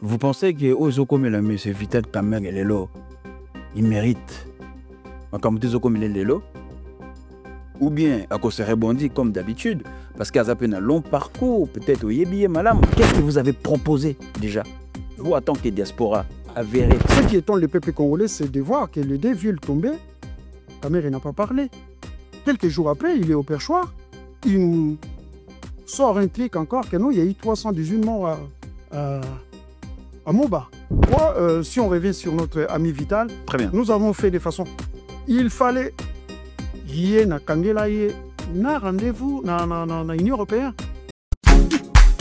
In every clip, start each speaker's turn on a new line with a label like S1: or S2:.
S1: Vous pensez que Ozoko Melame, c'est Vital Kamer et Lelo, il mérite. Comme Ozoko Lelo, ou bien à cause se rebondit comme d'habitude, parce qu'il y a un long parcours, peut-être au Yébi Malam. Qu'est-ce que vous avez proposé déjà, vous en tant que diaspora, avéré?
S2: Ce qui étonne le peuple congolais, c'est de voir que le 2 vient tomber, Kamer n'a pas parlé. Quelques jours après, il est au perchoir, il nous sort un truc encore que non, il y a eu 318 morts à Moba. Moi, si on revient sur notre ami Vital,
S1: très bien.
S2: Nous avons fait de façon. Il fallait y ait na rendez-vous dans l'Union européenne.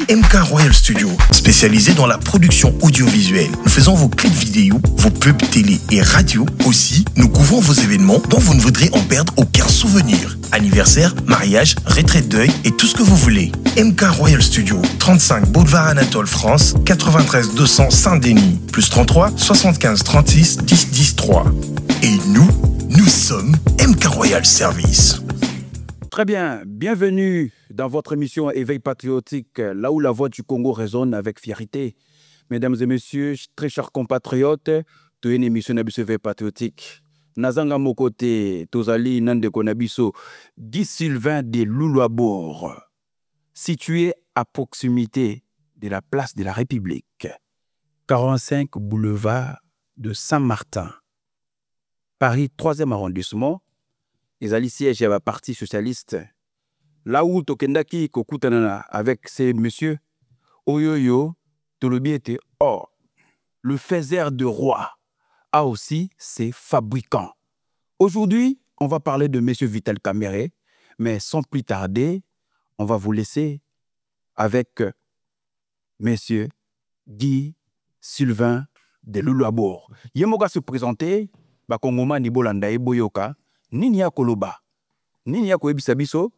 S3: MK Royal Studio, spécialisé dans la production audiovisuelle. Nous faisons vos clips vidéo, vos pubs télé et radio. Aussi, nous couvrons vos événements dont vous ne voudrez en perdre aucun souvenir. Anniversaire, mariage, retraite deuil et tout ce que vous voulez. MK Royal Studio, 35 Boulevard Anatole France, 93 200 Saint-Denis, plus 33 75 36 10 10 3. Et nous sommes MK Royal Service.
S1: Très bien, bienvenue dans votre émission Éveil patriotique, là où la voix du Congo résonne avec fierté. Mesdames et messieurs, très chers compatriotes, tu es une émission Éveil patriotique. Nazanga Mokote, Tozali Nande Konabiso, Guy Sylvain de Louloabour, situé à proximité de la place de la République, 45 boulevard de Saint-Martin, Paris 3e arrondissement. Les alliés siègent à la partie socialiste. Là où Tokendaki Kokutanana avec ces messieurs, Oyoyo, Tolobi était or. Le faiseur de roi a aussi ses fabricants. Aujourd'hui, on va parler de monsieur Vital Kamerhe, mais sans plus tarder, on va vous laisser avec monsieur Guy Sylvain de Louloabour. Yemoga se présenter, Bakongoma Nibolanda e Boyoka. Nini ya koloba, nini ya koebisa biso,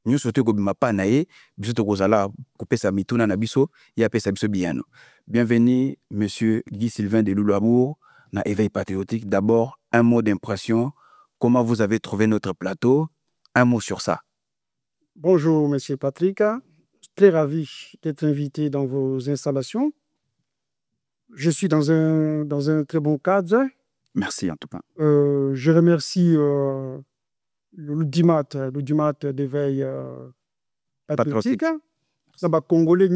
S1: nyo sote ko bimapa na ye, biso to kozala kopesa mituna na biso, ya pesa biso biano. Bienvenue monsieur Guy Sylvain de Louloabour na Éveil patriotique. D'abord, un mot d'impression. Comment vous avez trouvé notre plateau? Un mot sur ça.
S2: Bonjour monsieur Patrick, très ravi d'être invité dans vos installations. Je suis dans un très bon cadre.
S1: Merci en tout cas.
S2: Je remercie l'Udimat d'éveil patriotique. Congolais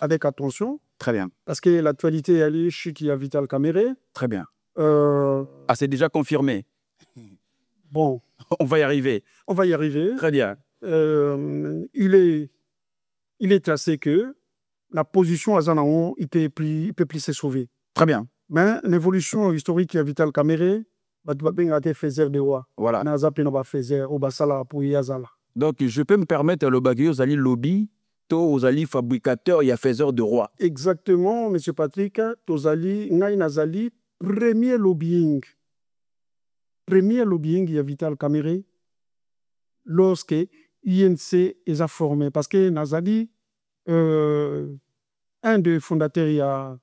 S2: avec attention.
S1: Très bien.
S2: Parce que l'actualité elle est chez qui a Vital Kamerhe.
S1: Très bien. Ah, c'est déjà confirmé.
S2: Bon.
S1: On va y arriver.
S2: On va y arriver.
S1: Très bien.
S2: Il est tracé que la position à Zanaon, il peut plus se sauver.
S1: Très bien.
S2: Mais l'évolution historique de Vital Kamerhe, été faiseur de roi.
S1: Voilà. Donc, je peux me permettre le bagay aux alliés lobby, aux alliés fabricateurs et faiseurs de roi.
S2: Exactement, M. Patrick, aux alliés, nazali, premier lobbying. Premier lobbying de Vital Kamerhe, lorsque INC est formé. Parce que nazali, un des fondateurs, il y a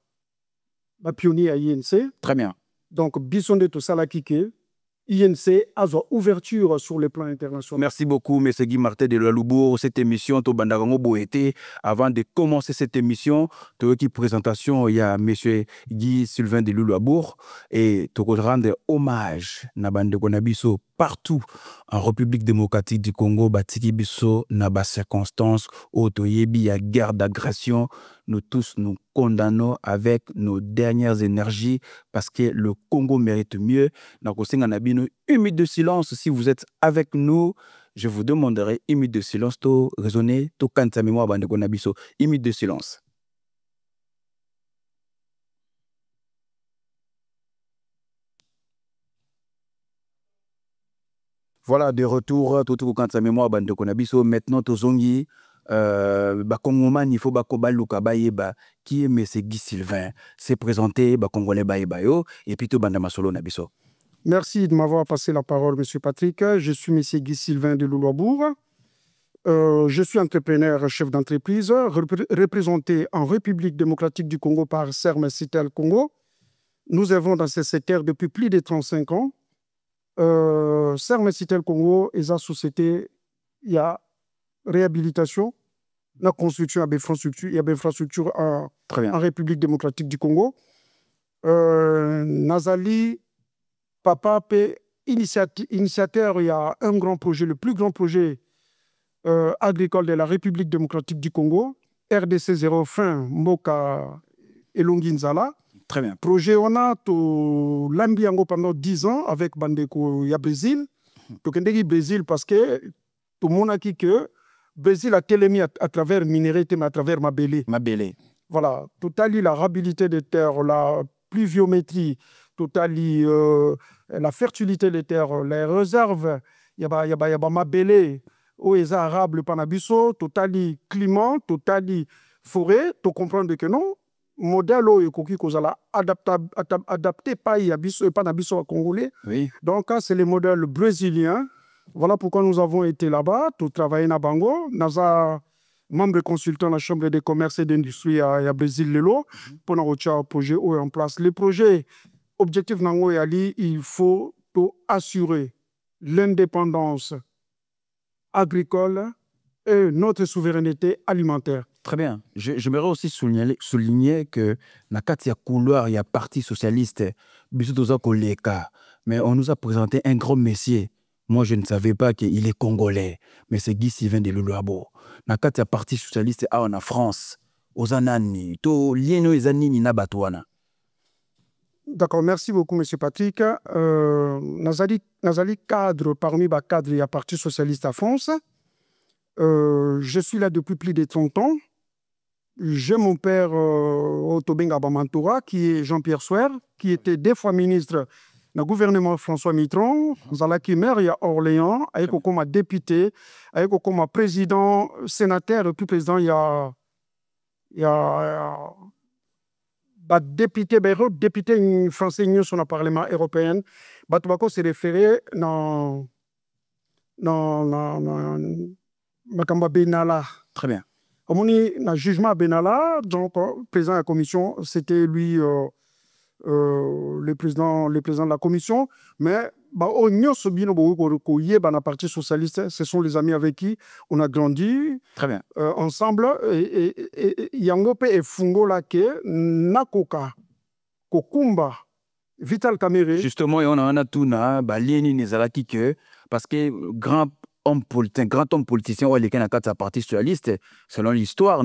S2: pionnier à INC.
S1: Très bien.
S2: Donc, Bisson de Tosala Kike, INC a une ouverture sur le plan international.
S1: Merci beaucoup, M. Guy Martin de Louloabour. Cette émission, Tobandarango Boété. Avant de commencer cette émission, une présentation, il y a M. Guy Sylvain de Louloabour. Et tu rendre hommage à Bande Konabiso partout en République démocratique du Congo, Batiki Biso, Naba circonstances, Otoyebi, à guerre d'agression. Nous tous nous condamnons avec nos dernières énergies parce que le Congo mérite mieux. Donc, une minute de silence. Si vous êtes avec nous, je vous demanderai une minute de silence. To raisonner, to kanta mémoire bande konabiso. Une minute de silence. Voilà, de retour, tout kanta mémoire bande konabiso. Maintenant, to zongi. Bakongomani il faut bakobaluka bayeba qui est monsieur Guy Sylvain c'est présenté bakongolais bayeba yo et puis to banda masolo na biso.
S2: Merci de m'avoir passé la parole, monsieur Patrick. Je suis monsieur Guy Sylvain de Louloabour. Je suis entrepreneur, chef d'entreprise, représenté en République démocratique du Congo par Serme Citel Congo. Nous avons dans ce secteur depuis plus de 35 ans. Serme Citel Congo est une société, il y a réhabilitation, la construction de l'infrastructure, il y a l'infrastructure en République démocratique du Congo. Nazali, papa, initiateur, il y a un grand projet, le plus grand projet agricole de la République démocratique du Congo, RDC 0 fin, Moka et Longinzala.
S1: Très bien.
S2: Projet, on a l'ambiango pendant 10 ans avec Bandeko, il y a Brésil. Donc, il y a Brésil parce que tout le monde a dit que Brésil a télémis à travers minerai, mais à travers Mabélé. Voilà, totali la rabilité des terres, la pluviométrie, totali la fertilité des terres, les réserves, il y a Mabélé, où est arable panabiso, totali climat, totali forêt, tu comprends que non, modèle où il adapté pas panabiso congolais.
S1: Oui.
S2: Donc, c'est le modèle brésilien. Voilà pourquoi nous avons été là-bas, tout travailler à Bango. Nous avons membre consultant de la Chambre de commerce et d'industrie à Brésil, pour notre projet en place. Le projet, objectif, il faut assurer l'indépendance agricole et notre souveraineté alimentaire.
S1: Très bien. J'aimerais aussi souligner que dans le couloir, il y a Parti socialiste, mais on nous a présenté un grand messier. Moi, je ne savais pas qu'il est congolais, mais c'est Guy Sylvain de Luluabo. Dans le Parti socialiste en France, aux Anani, to lieno ezanini na batwana.
S2: D'accord, merci beaucoup, M. Patrick. Nazali cadre, parmi les cadres, il y a Parti socialiste à France. Je suis là depuis plus de 30 ans. J'ai mon père Otobenga Bamantoura, qui est Jean-Pierre Souer, qui était 2 fois ministre dans le gouvernement François Mitterrand, Zalaki maire, il y a Orléans, avec comme député, avec comme président, sénateur, puis président, il y a député français sur le Parlement européen. Batubako s'est référé dans Makamba Benalla.
S1: Très bien.
S2: Au jugement à Benalla, donc président de la commission, c'était lui le président de la commission, mais Parti socialiste, ce sont les amis avec qui on a grandi.
S1: Très bien.
S2: Ensemble. Et Yangope et Fungo Lake, Nakoka, Kokumba, Vital Kamere.
S1: Justement, on a tout, parce que grand homme politicien, il y a un parti socialiste, selon l'histoire,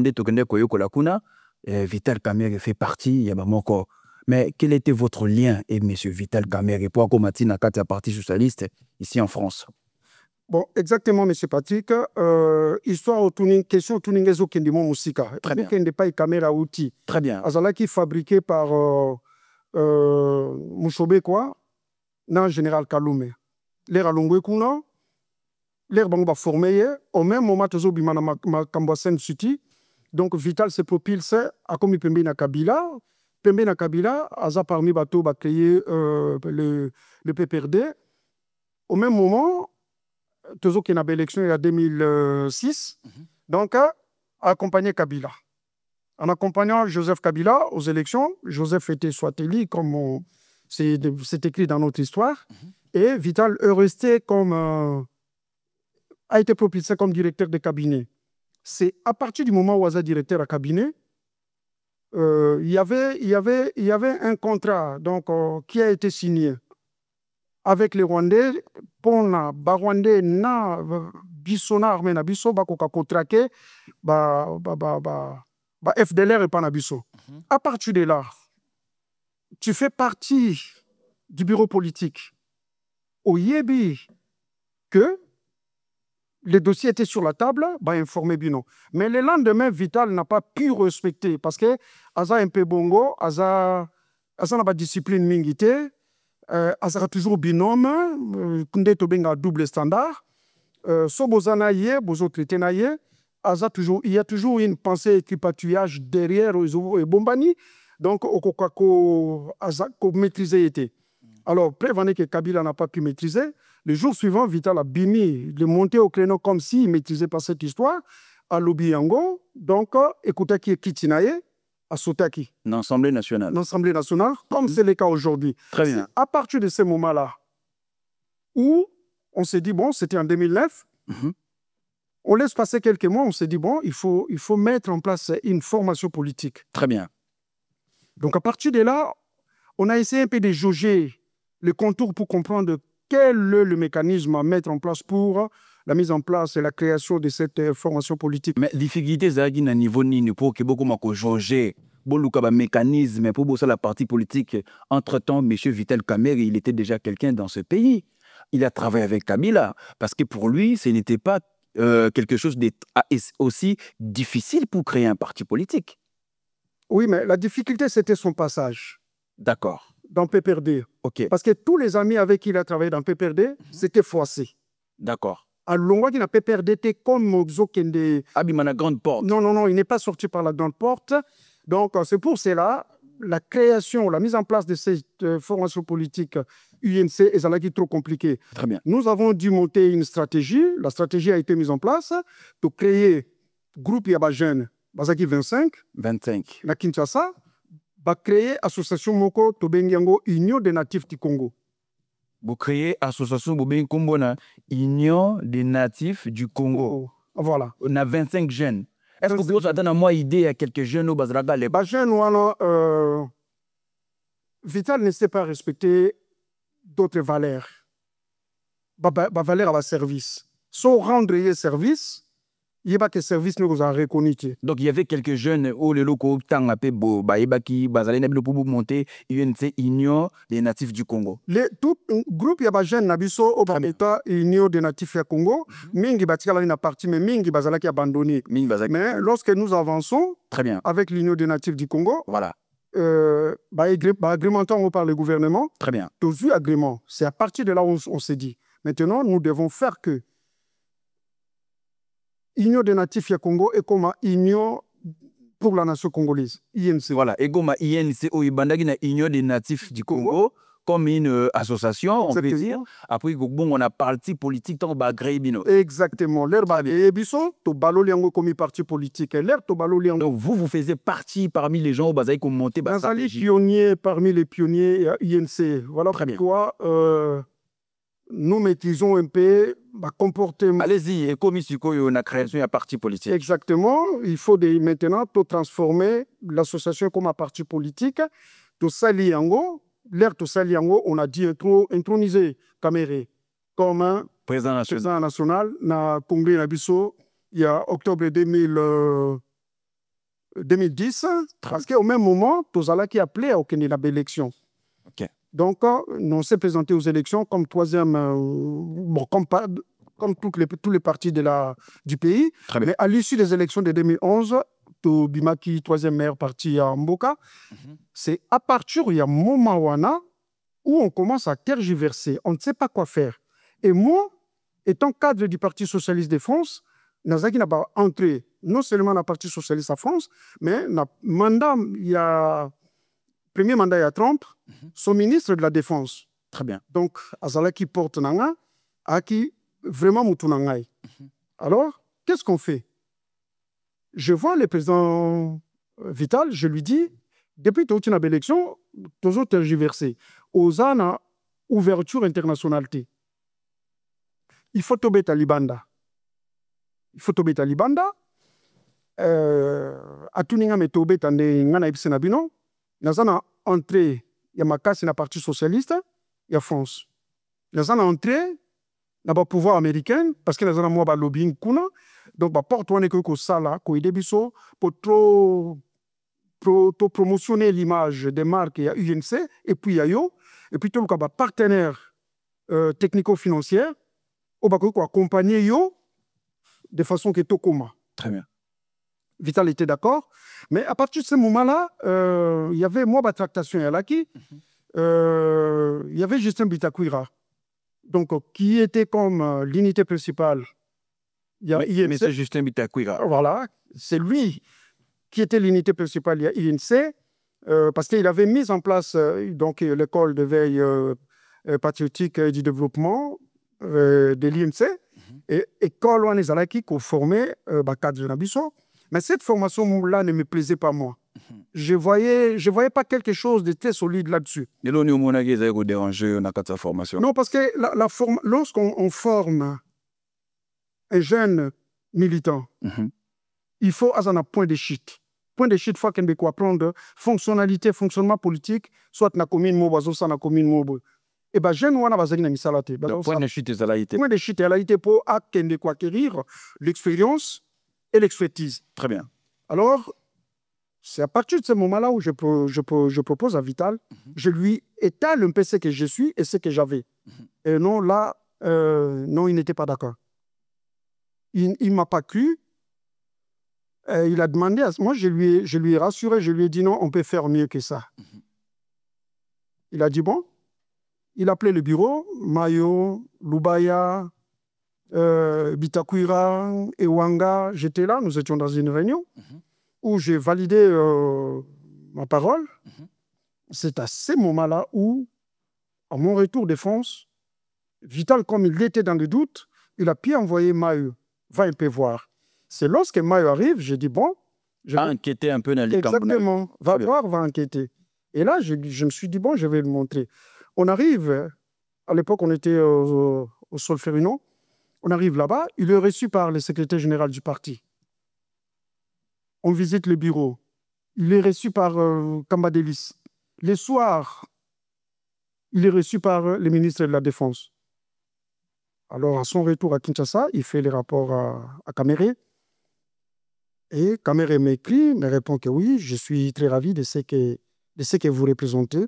S1: Vital Kamere fait partie, il y a mais quel était votre lien, et M. Vital Kamere, pour combattre le Parti socialiste ici en France?
S2: Bon, exactement, M. Patrick. Histoire autour question autour de mon musique.
S1: Très bien.
S2: Il n'y a pas de caméra outil.
S1: Très bien.
S2: Azala qui est fabriqué par Mouchobe, quoi, dans Général Kaloume. L'air à Longwe Kuna, l'air Bangba formé, au même moment, Tozo Bimana Kambasen City. Donc, Vital se propulse à comme il na Kabila. Pembe na Kabila, Aza parmi bateau va créer le PPRD. Au même moment, Tozo qui a eu l'élection en 2006, donc a accompagné Kabila. En accompagnant Joseph Kabila aux élections, Joseph était soit élu, comme c'est écrit dans notre histoire, et Vital est resté comme a été propulsé comme directeur de cabinet. C'est à partir du moment où Aza directeur à cabinet, il y avait un contrat donc, qui a été signé avec les Rwandais pour na Rwandais na bisona armée na biso ba koka contraqué FDLR et pas na biso. À partir de là, tu fais partie du bureau politique. Au Yébi que les dossiers étaient sur la table, informé Bino. Mais le lendemain, Vital n'a pas pu respecter parce que Aza un peu bongo, Aza n'a pas de discipline mingité, Aza a toujours binôme, Kunde Tobenga double standard, Sobozana yé, Bozo traité na yé, Aza toujours, il y a toujours une pensée et tripatouillage derrière et Bombani, donc Aza maîtrisé était. Alors, prévenez que Kabila n'a pas pu maîtriser. Le jour suivant, Vital a bimi, il est monté au créneau comme s'il ne maîtrisait pas cette histoire, à Lobiango. Donc, écoutez qui est Kitinaye, à Sotaki.
S1: L'Assemblée nationale.
S2: L'Assemblée nationale, comme c'est le cas aujourd'hui.
S1: Très bien.
S2: À partir de ce moment-là, où on s'est dit, bon, c'était en 2009, On laisse passer quelques mois, on s'est dit, bon, il faut mettre en place une formation politique.
S1: Très bien.
S2: Donc, à partir de là, on a essayé un peu de jauger les contours pour comprendre quel est le mécanisme à mettre en place pour la mise en place et la création de cette formation politique.
S1: Mais difficulté, c'est à niveau nini pour que beaucoup de jauger. Bon, le mécanisme pour la partie politique. Entre-temps, M. Vital Kamerhe, il était déjà quelqu'un dans ce pays. Il a travaillé avec Kabila parce que pour lui, ce n'était pas quelque chose aussi difficile pour créer un parti politique.
S2: Oui, mais la difficulté, c'était son passage.
S1: D'accord.
S2: Dans PPRD.
S1: Ok.
S2: Parce que tous les amis avec qui il a travaillé dans PPRD, c'était froissé.
S1: D'accord.
S2: Alors, il a PPRD était comme Zokende.
S1: Abimana grande porte.
S2: Non, il n'est pas sorti par la grande porte. Donc, c'est pour cela, la création, la mise en place de cette formation politique UNC est trop compliquée.
S1: Très bien.
S2: Nous avons dû monter une stratégie. La stratégie a été mise en place pour créer groupe Yaba Jeune, Bazaki 25, na Kinshasa, va créer association Moko Tobengiango Union des Natifs du Congo.
S1: Vous créez association Bobengi na Union des Natifs du Congo.
S2: Voilà.
S1: On a 25 jeunes. Est-ce que vous avez une idée à quelques jeunes au Bazraga les
S2: jeunes, Vital ne sait pas respecter d'autres valeurs. Valeur à service. Sans rendre service, il n'y a pas que service nous vous a reconnu.
S1: Donc il y avait quelques jeunes où les locaux tant appelé Baïbaki, Bazalé Nabilo pour monter UNC Union des Natifs du Congo.
S2: Tout groupe y a jeunes Nabiso au État Union des Natifs du Congo, Mingi Batikala n'a parti mais Mingi Bazala qui a abandonné. Mais lorsque nous avançons
S1: très bien
S2: avec l'Union des Natifs du Congo,
S1: voilà.
S2: Agrémentant par le gouvernement.
S1: Très bien.
S2: Tous eu agrément. C'est à partir de là où on s'est dit. Maintenant, nous devons faire que Union des Natifs du Congo est comme Union pour la nation congolaise. INC.
S1: Voilà. Et comme INC, Union des Natifs du Congo, comme une association, on peut dire. Après, bon, on a parti politique dans Bagrébino.
S2: Exactement. Et Bisson, to baloliango comme parti politique.
S1: Donc vous faisiez partie parmi les gens au Bazaï qui ont monté
S2: Bazali pionnier parmi les pionniers INC. Voilà pourquoi nous maîtrisons un peu le comportement.
S1: Allez-y, et comme ici, on a créé un parti politique.
S2: Exactement. Il faut maintenant transformer l'association comme un parti politique. To Saliango, l'air to Saliango, on a dit introniser Kamerhe comme un président national na Congrès Nabiso il y a octobre 2010. Parce qu'au même moment, Tozala qui a appelé à aucune élection.
S1: Ok.
S2: Donc, on s'est présenté aux élections comme troisième, comme tous les partis du pays. Mais à l'issue des élections de 2011, Bimaki, troisième meilleur parti à Mboka, c'est à partir il y a Momawana où on commence à tergiverser. On ne sait pas quoi faire. Et moi, étant cadre du Parti socialiste de France, Nazaki n'a pas entré non seulement dans le Parti socialiste en France, mais premier mandat il y a Trump, son ministre de la Défense.
S1: Très bien.
S2: Donc, Azalaki porte Nanga, Aki vraiment Moutounangai. Alors, qu'est-ce qu'on fait? Je vois le président Vital, je lui dis, depuis toute une élection, toujours tergiversé. Osana, ouverture internationale. Il faut tomber Talibanda. Il faut tomber Talibanda. À tout ninga metobe tande ngana ibsena bino. Nazana entrée, il y a ma casse na parti socialiste, il y a France. Nazana entrée, n'a pas pouvoir américain parce que nazana moi ba lobbying kuna. Donc ba porte wane ko sala ko idebiso pour trop promotionner l'image des marques il y a UNC et puis il y a yo et puis tout le cas partenaire technico-financière au ba ko accompagner yo de façon que tokoma.
S1: Très bien.
S2: Vital était d'accord, mais à partir de ce moment-là, il y avait moi ma tractation à l'acquis. Il y avait Justin Bitakwira, donc qui était comme l'unité principale.
S1: Mais c'est Justin Bitakwira.
S2: Voilà, c'est lui qui était l'unité principale. Il y a INC, parce qu'il avait mis en place donc l'école de veille patriotique et du développement de l'INC, et école où les Alaki qui ont formé cadre de Nabiso. Mais cette formation-là ne me plaisait pas, moi. Je voyais pas quelque chose de très solide là-dessus.
S1: Et là, on a dérangé dans cette formation.
S2: Non, parce que lorsqu'on forme un jeune militant.
S1: Mhm.
S2: Il faut avoir un point de chute. Point de chute, il faut qu'on apprendre fonctionnalité, fonctionnement politique, soit na commune mobo, soit na commune mobo. Et bien, jeune wana bazali na misala te.
S1: Le point de chute est là.
S2: Point de chute, elle a été pour acquérir l'expérience et l'expertise.
S1: Très bien.
S2: Alors, c'est à partir de ce moment-là où je propose à Vital, je lui étale un peu ce que je suis et ce que j'avais. Et non, là, non, il n'était pas d'accord. Il ne m'a pas cru. Il a demandé à moi, je lui ai rassuré, je lui ai dit non, on peut faire mieux que ça. Il a dit bon. Il a appelé le bureau, Mayo, Lubaya, Bitakuira, Ewanga. J'étais là, nous étions dans une réunion où j'ai validé ma parole. C'est à ce moment-là où, à mon retour de France, Vital, comme il était dans le doute, il a pu envoyer Mayo, va un peu voir. C'est lorsque Mayo arrive, j'ai dit bon.
S1: Je vais enquêter un peu dans les camps.
S2: Exactement, va voir, va enquêter. Et là, je me suis dit bon, je vais le montrer. On arrive, à l'époque, on était au Solferino. On arrive là-bas, il est reçu par le secrétaire général du parti. On visite le bureau. Il est reçu par Kamba Delis. Le soir, il est reçu par le ministre de la Défense. Alors, à son retour à Kinshasa, il fait les rapports à Kamere. Et Kamere m'écrit, me répond que oui, je suis très ravi de ce que vous représentez.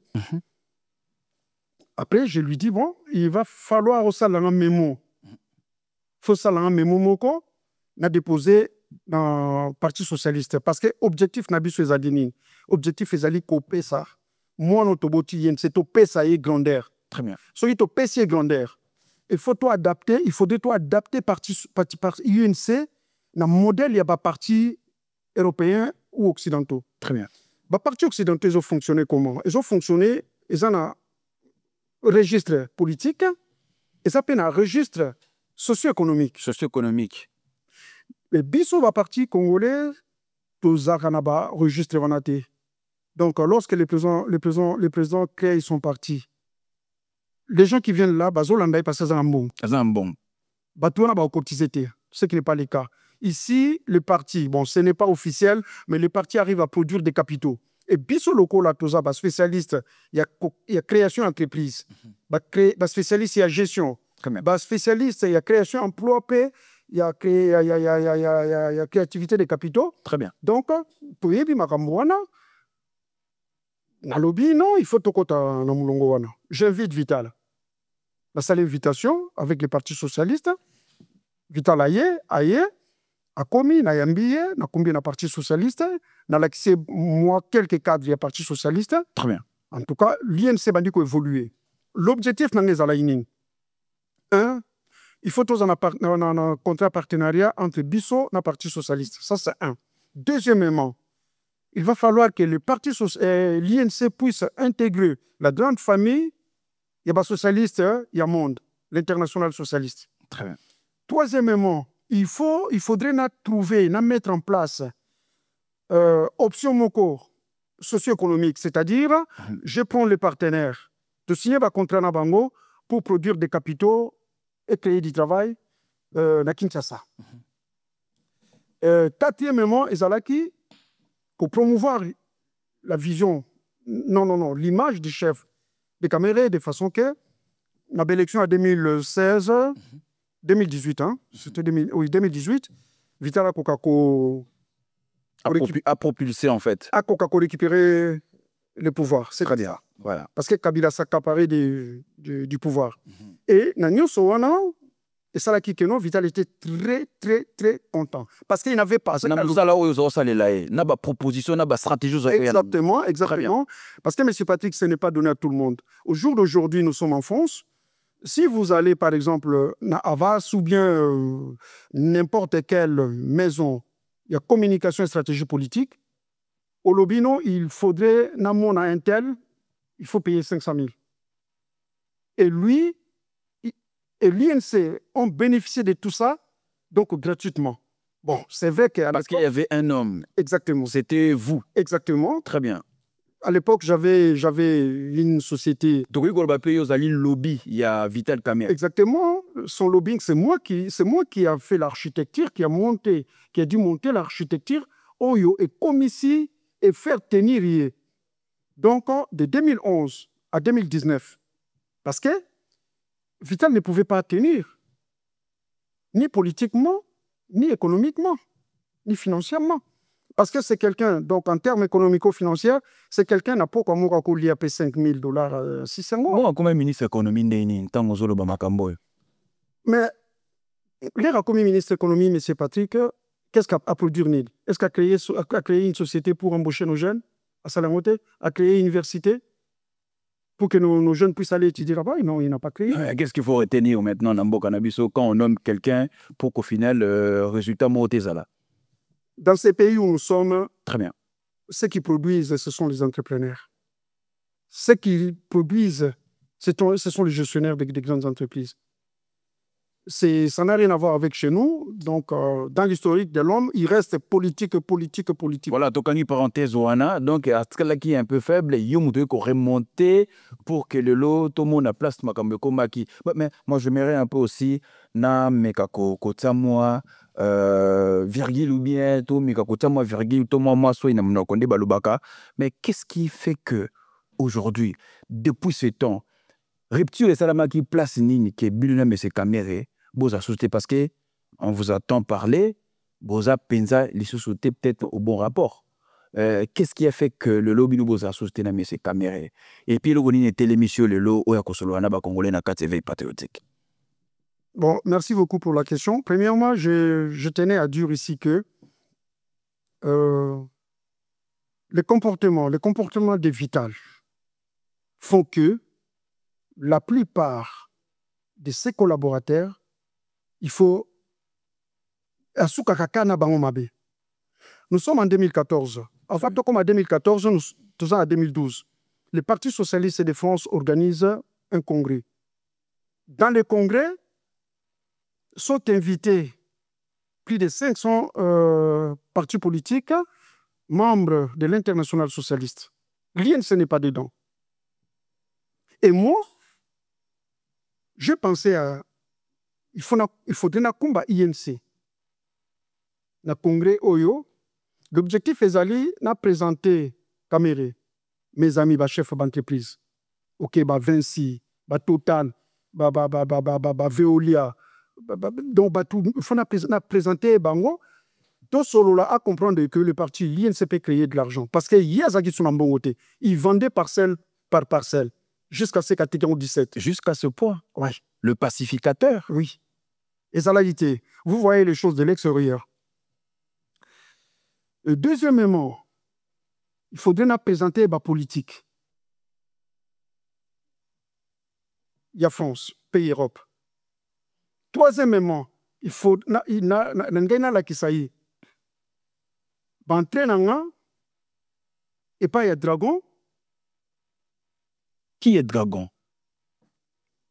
S2: Après, je lui dis, bon, il va falloir aussi un mémo. Il faut un mémo moko, na déposé dans le Parti Socialiste. Parce que l'objectif n'a pas été objectif est d'aller couper ça. Moi, notre botillon, c'est de payer ça et grandeur.
S1: Très bien.
S2: So, il faut payer grandeur. Il faut adapter, parti UNC, dans le modèle, il y a des partis européens ou occidentaux.
S1: Très bien.
S2: Les partis occidentaux, ils ont fonctionné comment? Ils ont fonctionné, ils ont un registre politique et ça peut un registre socio-économique.
S1: Socio-économique.
S2: Les biso va parti congolais, tous un registre vanaté. Donc, lorsque les présidents créent son parti, les gens qui viennent là, ils passent à un bon. Ce qui n'est pas le cas. Ici, le parti, bon, ce n'est pas officiel, mais le parti arrive à produire des capitaux. Et biso locaux là, tous les spécialistes, il y a création d'entreprise, spécialiste, il y a gestion, spécialiste, il y a création d'emploi, il y a créativité des capitaux.
S1: Très bien.
S2: Donc, pour y Nalobi, non, il faut tout côté j'invite Vital. La salle invitation avec les partis socialistes. Vital aye, a commis, na yambiye, na combien de partis socialistes, na l'accès, moi, quelques cadres du Parti socialiste.
S1: Très bien.
S2: En tout cas, l'INC a évolué. L'objectif, c'est un, il faut tous un contrat partenariat entre Bisso et le Parti socialiste. Ça, c'est un. Deuxièmement, il va falloir que l'INC puisse intégrer la grande famille. Il y a des socialistes, il y a monde, l'international socialiste.
S1: Très bien.
S2: Troisièmement, il faudrait trouver, mettre en place option moko socio-économique, c'est-à-dire je prends les partenaires de signer un contrat na bango pour produire des capitaux et créer du travail na Kinshasa. Quatrièmement, Ezalaki, pour promouvoir la vision, l'image du chef de Kamere de façon que dans l'élection en 2016, 2018, hein, c'était 2018, Vital a
S1: propulsé en fait.
S2: A récupéré le pouvoir. C'est
S1: très bien. Voilà.
S2: Parce que Kabila s'accaparait du pouvoir. Et Nanyo Sowana, et ça là qui Vital était très, très, très content. Parce qu'il n'avait pas. Exactement, exactement. Parce que M. Patrick, ce n'est pas donné à tout le monde. Au jour d'aujourd'hui, nous sommes en France. Si vous allez, par exemple, à Havas ou bien n'importe quelle maison, il y a communication et stratégie politique, au Lobino, il faudrait, dans un tel, il faut payer 500 000. Et lui, et l'INC ont bénéficié de tout ça, donc gratuitement. Bon, c'est vrai que...
S1: Parce qu'il y avait un homme.
S2: Exactement.
S1: C'était vous.
S2: Exactement.
S1: Très bien.
S2: À l'époque, j'avais une société.
S1: Donc, il lobby, il y a Vital Kamerhe.
S2: Exactement. Son lobbying, c'est moi qui a fait l'architecture, qui a dû monter l'architecture, Oyo et comme ici, et faire tenir. Donc, de 2011 à 2019, parce que Vital ne pouvait pas tenir, ni politiquement, ni économiquement, ni financièrement. Parce que c'est quelqu'un, donc en termes économico-financiers, c'est quelqu'un qui n'a pas comme l'IAP $5,000 si c'est moi.
S1: Moi, comme ministre de l'économie,
S2: mais l'air comme ministre de l'économie, M. Patrick, qu'est-ce qu'a produit Nid? Est-ce qu'a créé une société pour embaucher nos jeunes à Salamoté, a créé une université pour que nos jeunes puissent aller étudier là-bas? Non, il n'a pas créé.
S1: Qu'est-ce qu'il faut retenir maintenant dans Bokanabissou quand on nomme quelqu'un pour qu'au final, résultat là?
S2: Dans ces pays où nous sommes,
S1: très bien.
S2: Ceux qui produisent, ce sont les entrepreneurs. Ceux qui produisent, ce sont les gestionnaires des grandes entreprises. Ça n'a rien à voir avec chez nous. Donc, dans l'historique de l'homme, il reste politique.
S1: Voilà, donc en parenthèse, donc, à ce cas-là qui est un peu faible, il y a remonter pour que le lot, tout le monde a place. Mais moi, je m'aimerais un peu aussi, virgule ou bien, virgule, mais qu'est-ce qui fait que, aujourd'hui, depuis ce temps, Rupture et Salamaki place Nini qui est Biluna mais c'est Kamerhe, Boza sauté parce que on vous attend parler, Boza Penza les sauté peut-être au bon rapport. Qu'est-ce qui a fait que le lobby nous Boza sauté mais c'est Kamerhe? Et puis le Gonine était l'émission le lot où Yakosoloana ba Congolais na 4 éveil patriotique.
S2: Bon, merci beaucoup pour la question. Premièrement, je tenais à dire ici que les comportements des Vital font que la plupart de ses collaborateurs, il faut... Nous sommes en 2014. En fait, comme en 2014, nous sommes en 2012. Le Parti socialiste de France organise un congrès. Dans le congrès, sont invités plus de 500 partis politiques, membres de l'Internationale socialiste. L'INC n'est pas dedans. Et moi, je pensais à... Il faudrait un INC. Dans le congrès Oyo, l'objectif est d'aller présenter Kamerhe, mes amis, chefs d'entreprise. Ok, Vinci, Total, Veolia. Donc, il faut présenter Bango. Tout cela à comprendre que le parti l'INC peut créer de l'argent. Parce qu'il y a des gens qui sont en bon côté. Ils vendaient parcelle par parcelle. Jusqu'à ce qu'à 17.
S1: Jusqu'à ce point.
S2: Oui.
S1: Le pacificateur.
S2: Oui. Et ça l'a été. Vous voyez les choses de l'extérieur. Deuxièmement, il faudrait présenter la politique. Il y a France, pays Europe. Troisièmement, il faut la kisaï. Et pas il y a Dragon.
S1: Qui est Dragon?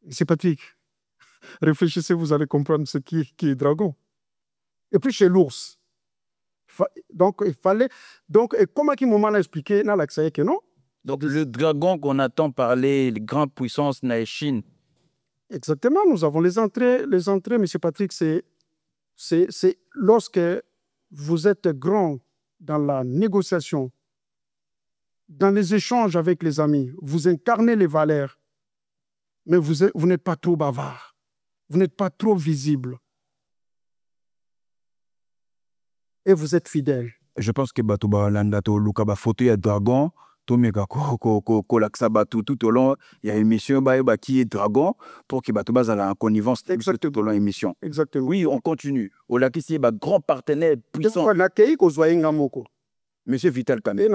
S2: C'est Patrick. Réfléchissez, vous allez comprendre ce qui est Dragon. Et puis chez l'ours. Donc, il fallait. Donc, comment qui m'a expliqué dans l'accès que non?
S1: Donc, le dragon qu'on attend parler, les grandes puissances dans la Chine.
S2: Exactement, nous avons les entrées, M. Patrick, c'est lorsque vous êtes grand dans la négociation, dans les échanges avec les amis, vous incarnez les valeurs, mais vous n'êtes pas trop bavard, vous n'êtes pas trop visible. Et vous êtes fidèle.
S1: Je pense que Batouba Landato Lukaba photo ya dragon, Tomega tout au long, il y a une émission qui est dragon pour que Batouba a la connivence tout au long de l'émission.
S2: Exactement.
S1: Oui, on continue. Au lac ici, grand partenaire puissant. Monsieur Vital
S2: Kamerhe.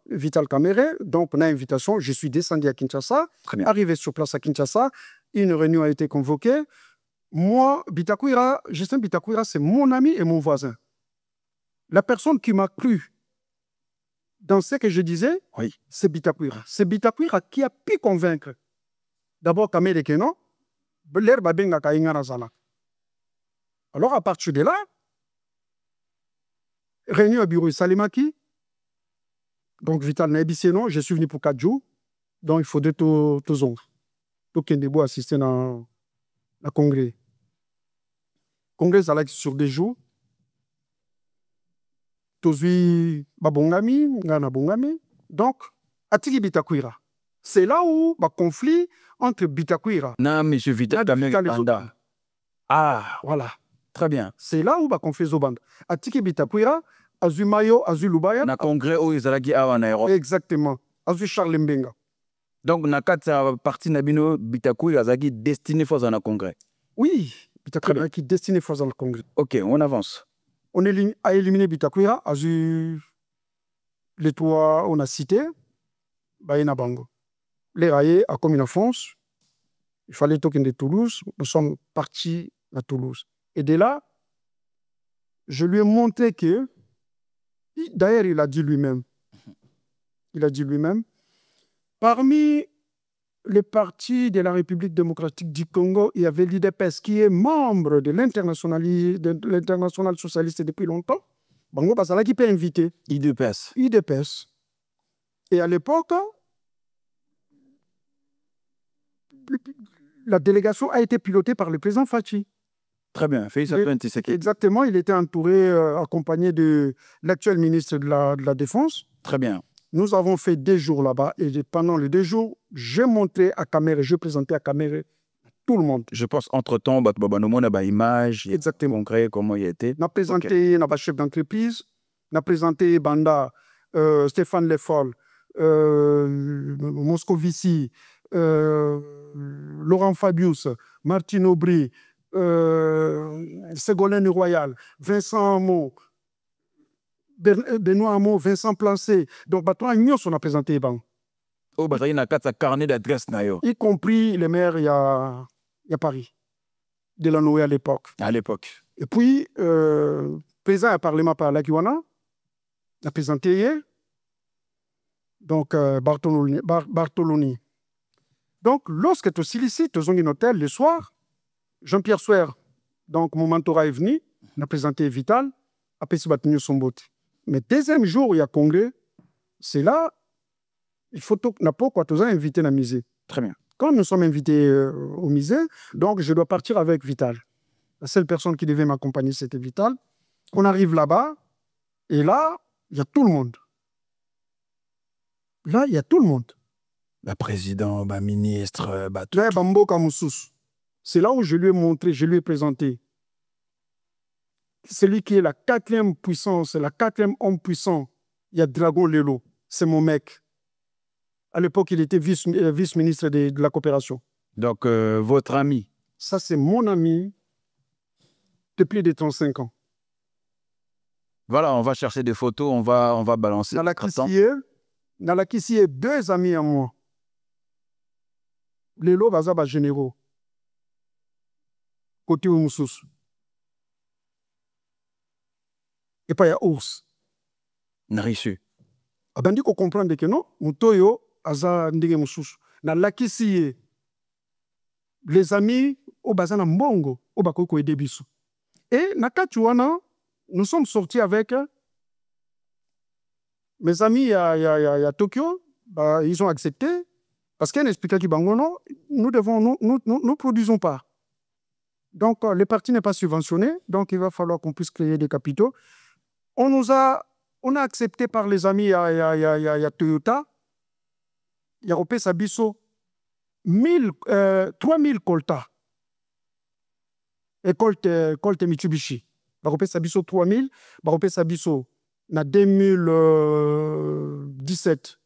S2: Vital Kamerhe, donc pour l'invitation, je suis descendu à Kinshasa, arrivé sur place à Kinshasa, une réunion a été convoquée. Moi, Justin Bitakwira, c'est mon ami et mon voisin. La personne qui m'a cru dans ce que je disais,
S1: oui,
S2: c'est Bitakwira. C'est Bitakwira qui a pu convaincre. D'abord, Kamerhe que non, l'herbe a bien zala. Alors, à partir de là, réunion au bureau Salimaki, Donc, Vital Naibissé, non, je suis venu pour 4 jours. Donc, il faudrait tout zong. Tout Kendebo assister dans le congrès. Congrès, ça sur 2 jours. Tozui Babongami, Ngana Bongami. Donc, Atiki Bitakwira. C'est là où le conflit entre Bitakwira.
S1: Non, M. Vital, Banda. Ah,
S2: voilà.
S1: Très bien.
S2: C'est là où le conflit Zobanda. Atiki Bitakwira, Azumayo, Azulubaya.
S1: Na congrès où ils allaient à Nairobi.
S2: Exactement. Azu Charles Mbenga.
S1: Donc, na kata parti Nabino Bitakwira, Zagi destiné for un congrès.
S2: Oui, Bitakwira qui destiné for un congrès.
S1: Ok, on avance.
S2: On a éliminé Bitakwira, Azu les 3, on a cité, Baïna Bango. Les raillés à Commune France, il fallait token de Toulouse, nous sommes partis à Toulouse. Et de là, je lui ai montré que, d'ailleurs, il a dit lui-même, parmi les partis de la République démocratique du Congo, il y avait l'IDPS qui est membre de l'International socialiste depuis longtemps. Bango Basala qui peut inviter. IDPS. Et à l'époque, la délégation a été pilotée par le président Fachi.
S1: Très bien, félicitations.
S2: Exactement, il était entouré, accompagné de l'actuel ministre de la Défense.
S1: Très bien.
S2: Nous avons fait 2 jours là-bas et pendant les 2 jours, j'ai montré à caméra, je présentais à caméra tout le monde.
S1: Je pense entre-temps, on a une image,
S2: exactement,
S1: concret, comment il était.
S2: On a présenté un chef d'entreprise, on a présenté Banda, Stéphane Lefol, Moscovici, Laurent Fabius, Martine Aubry, Ségolène Royal, Vincent Amo, Benoît Amo, Vincent Placé. Donc, on a présenté.
S1: Oh, il y a un carnet d'adresse.
S2: Y compris les maires, il y a Paris, de la Noé à l'époque. Et puis, président du Parlement par la Kiwana, a présenté hier, donc Bartoloni. Donc, lorsque tu es ici, tu es dans un hôtel le soir, Jean-Pierre Souer, donc mon mentorat est venu, on a présenté Vital, après c'est battu son bout. Mais deuxième jour, il y a congrès, c'est là, il faut que n'a pas quoi tous invité dans le musée.
S1: Très bien.
S2: Quand nous sommes invités au musée, donc je dois partir avec Vital. La seule personne qui devait m'accompagner, c'était Vital. On arrive là-bas, et là, il y a tout le monde. Là, il y a tout le monde.
S1: Le président, le ministre,
S2: tout. C'est là où je lui ai montré, je lui ai présenté. Celui qui est la 4e puissance, la 4e homme puissant, il y a Dragon Lelo. C'est mon mec. À l'époque, il était vice-ministre de la coopération.
S1: Donc, votre ami?
S2: Ça, c'est mon ami depuis les 35 ans.
S1: Voilà, on va chercher des photos, on va balancer.
S2: Dans la Kissié, 2 amis à moi. Lelo Bazaba généraux. Côté Oumousous. Et pas il y a Ours.
S1: Narissu.
S2: Abandi ko comprendre que non, Moutoyo, Aza Ndege Moussous. Na Lakissié, les amis, au Bazana Mbongo, au Bakoko et Debisu. Et Nakatuana, nous sommes sortis avec mes amis à Tokyo, bah, ils ont accepté. Parce qu'il y a un expliqué qui bangono, nous produisons pas. Donc, le parti n'est pas subventionné, donc il va falloir qu'on puisse créer des capitaux. On a accepté par les amis à Toyota, il y a Europé Sabiso, 3000 Colta. Et Colte Mitsubishi. Europé Sabiso 3000, Europé Sabiso, en 2017,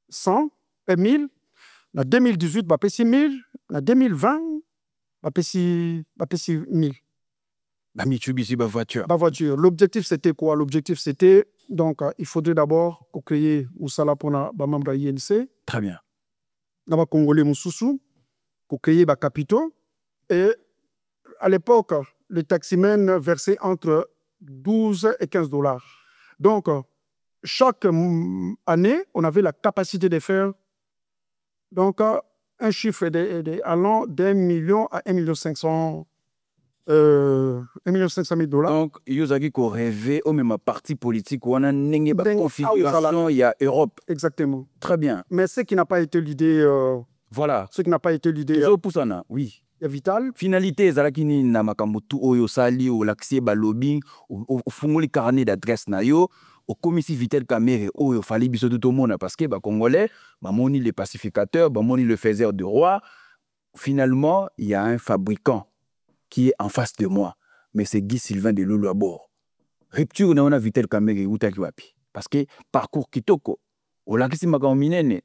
S2: 100, 1000. En 2018, bah, 6 000. En 2020, bah, 1000.
S1: La Mitsubishi, ma voiture.
S2: L'objectif, c'était quoi? L'objectif, c'était, donc, il faudrait d'abord créer Oussala pour la membre INC.
S1: Très bien.
S2: Dans Congolais Moussoussou, pour créer des capitaux. Et à l'époque, les taximens versaient entre 12 et 15 $. Donc, chaque année, on avait la capacité de faire donc, un chiffre allant d'1 million à 1,5 million $1,500,000.
S1: Donc, Yozaki ko rêvé au même parti politique où on a une configuration, il y a Europe.
S2: Exactement.
S1: Très bien.
S2: Mais ce qui n'a pas été l'idée.
S1: Voilà.
S2: Ce qui n'a pas été l'idée.
S1: Oui.
S2: Il y a Vital.
S1: Finalité, Zalakini na makamutu oyo sali ou l'accès balobi ou fungoli carnet d'adresse na yo au commissaire Vital Kamerhe oyo fali biso tout le monde parce que ba congolais ba moni les pacificateurs ba moni le faiseur de roi. Finalement, il y a un fabricant qui est en face de moi, mais c'est Guy Sylvain de Lulu Abor. Rupture na ona Vital Kamerhe utaki wapi parce que parcours kitoko o lakisi makaminene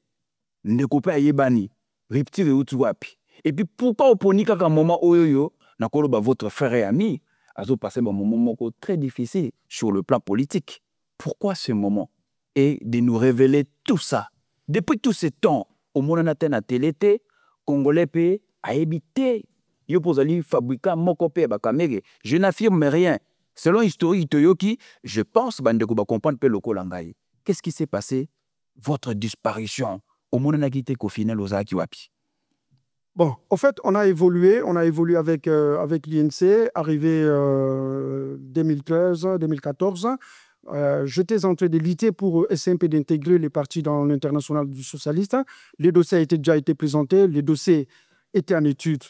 S1: ndeko pe ayebani rupture utu wapi. Et puis, pourquoi au poni kaka moment oyoyo, nakoloba votre frère et ami, azo passé un moment très difficile sur le plan politique. Pourquoi ce moment? Et de nous révéler tout ça. Depuis tout ce temps, au monde na télé, Congolais pe a évité. Yo posali fabrika moko pe ba Kamerhe. Je n'affirme rien. Selon historique Toyoki, je pense bandeko ba comprendre pe loko langai. Qu'est-ce qui s'est passé? Votre disparition. Au monde na quitté qu'au final ozaki wapi.
S2: Bon, en fait, on a évolué avec l'INC, arrivé 2013, 2014. J'étais en train de lutter pour essayer d'intégrer les partis dans l'international du socialiste. Les dossiers ont déjà été présentés, les dossiers étaient en étude.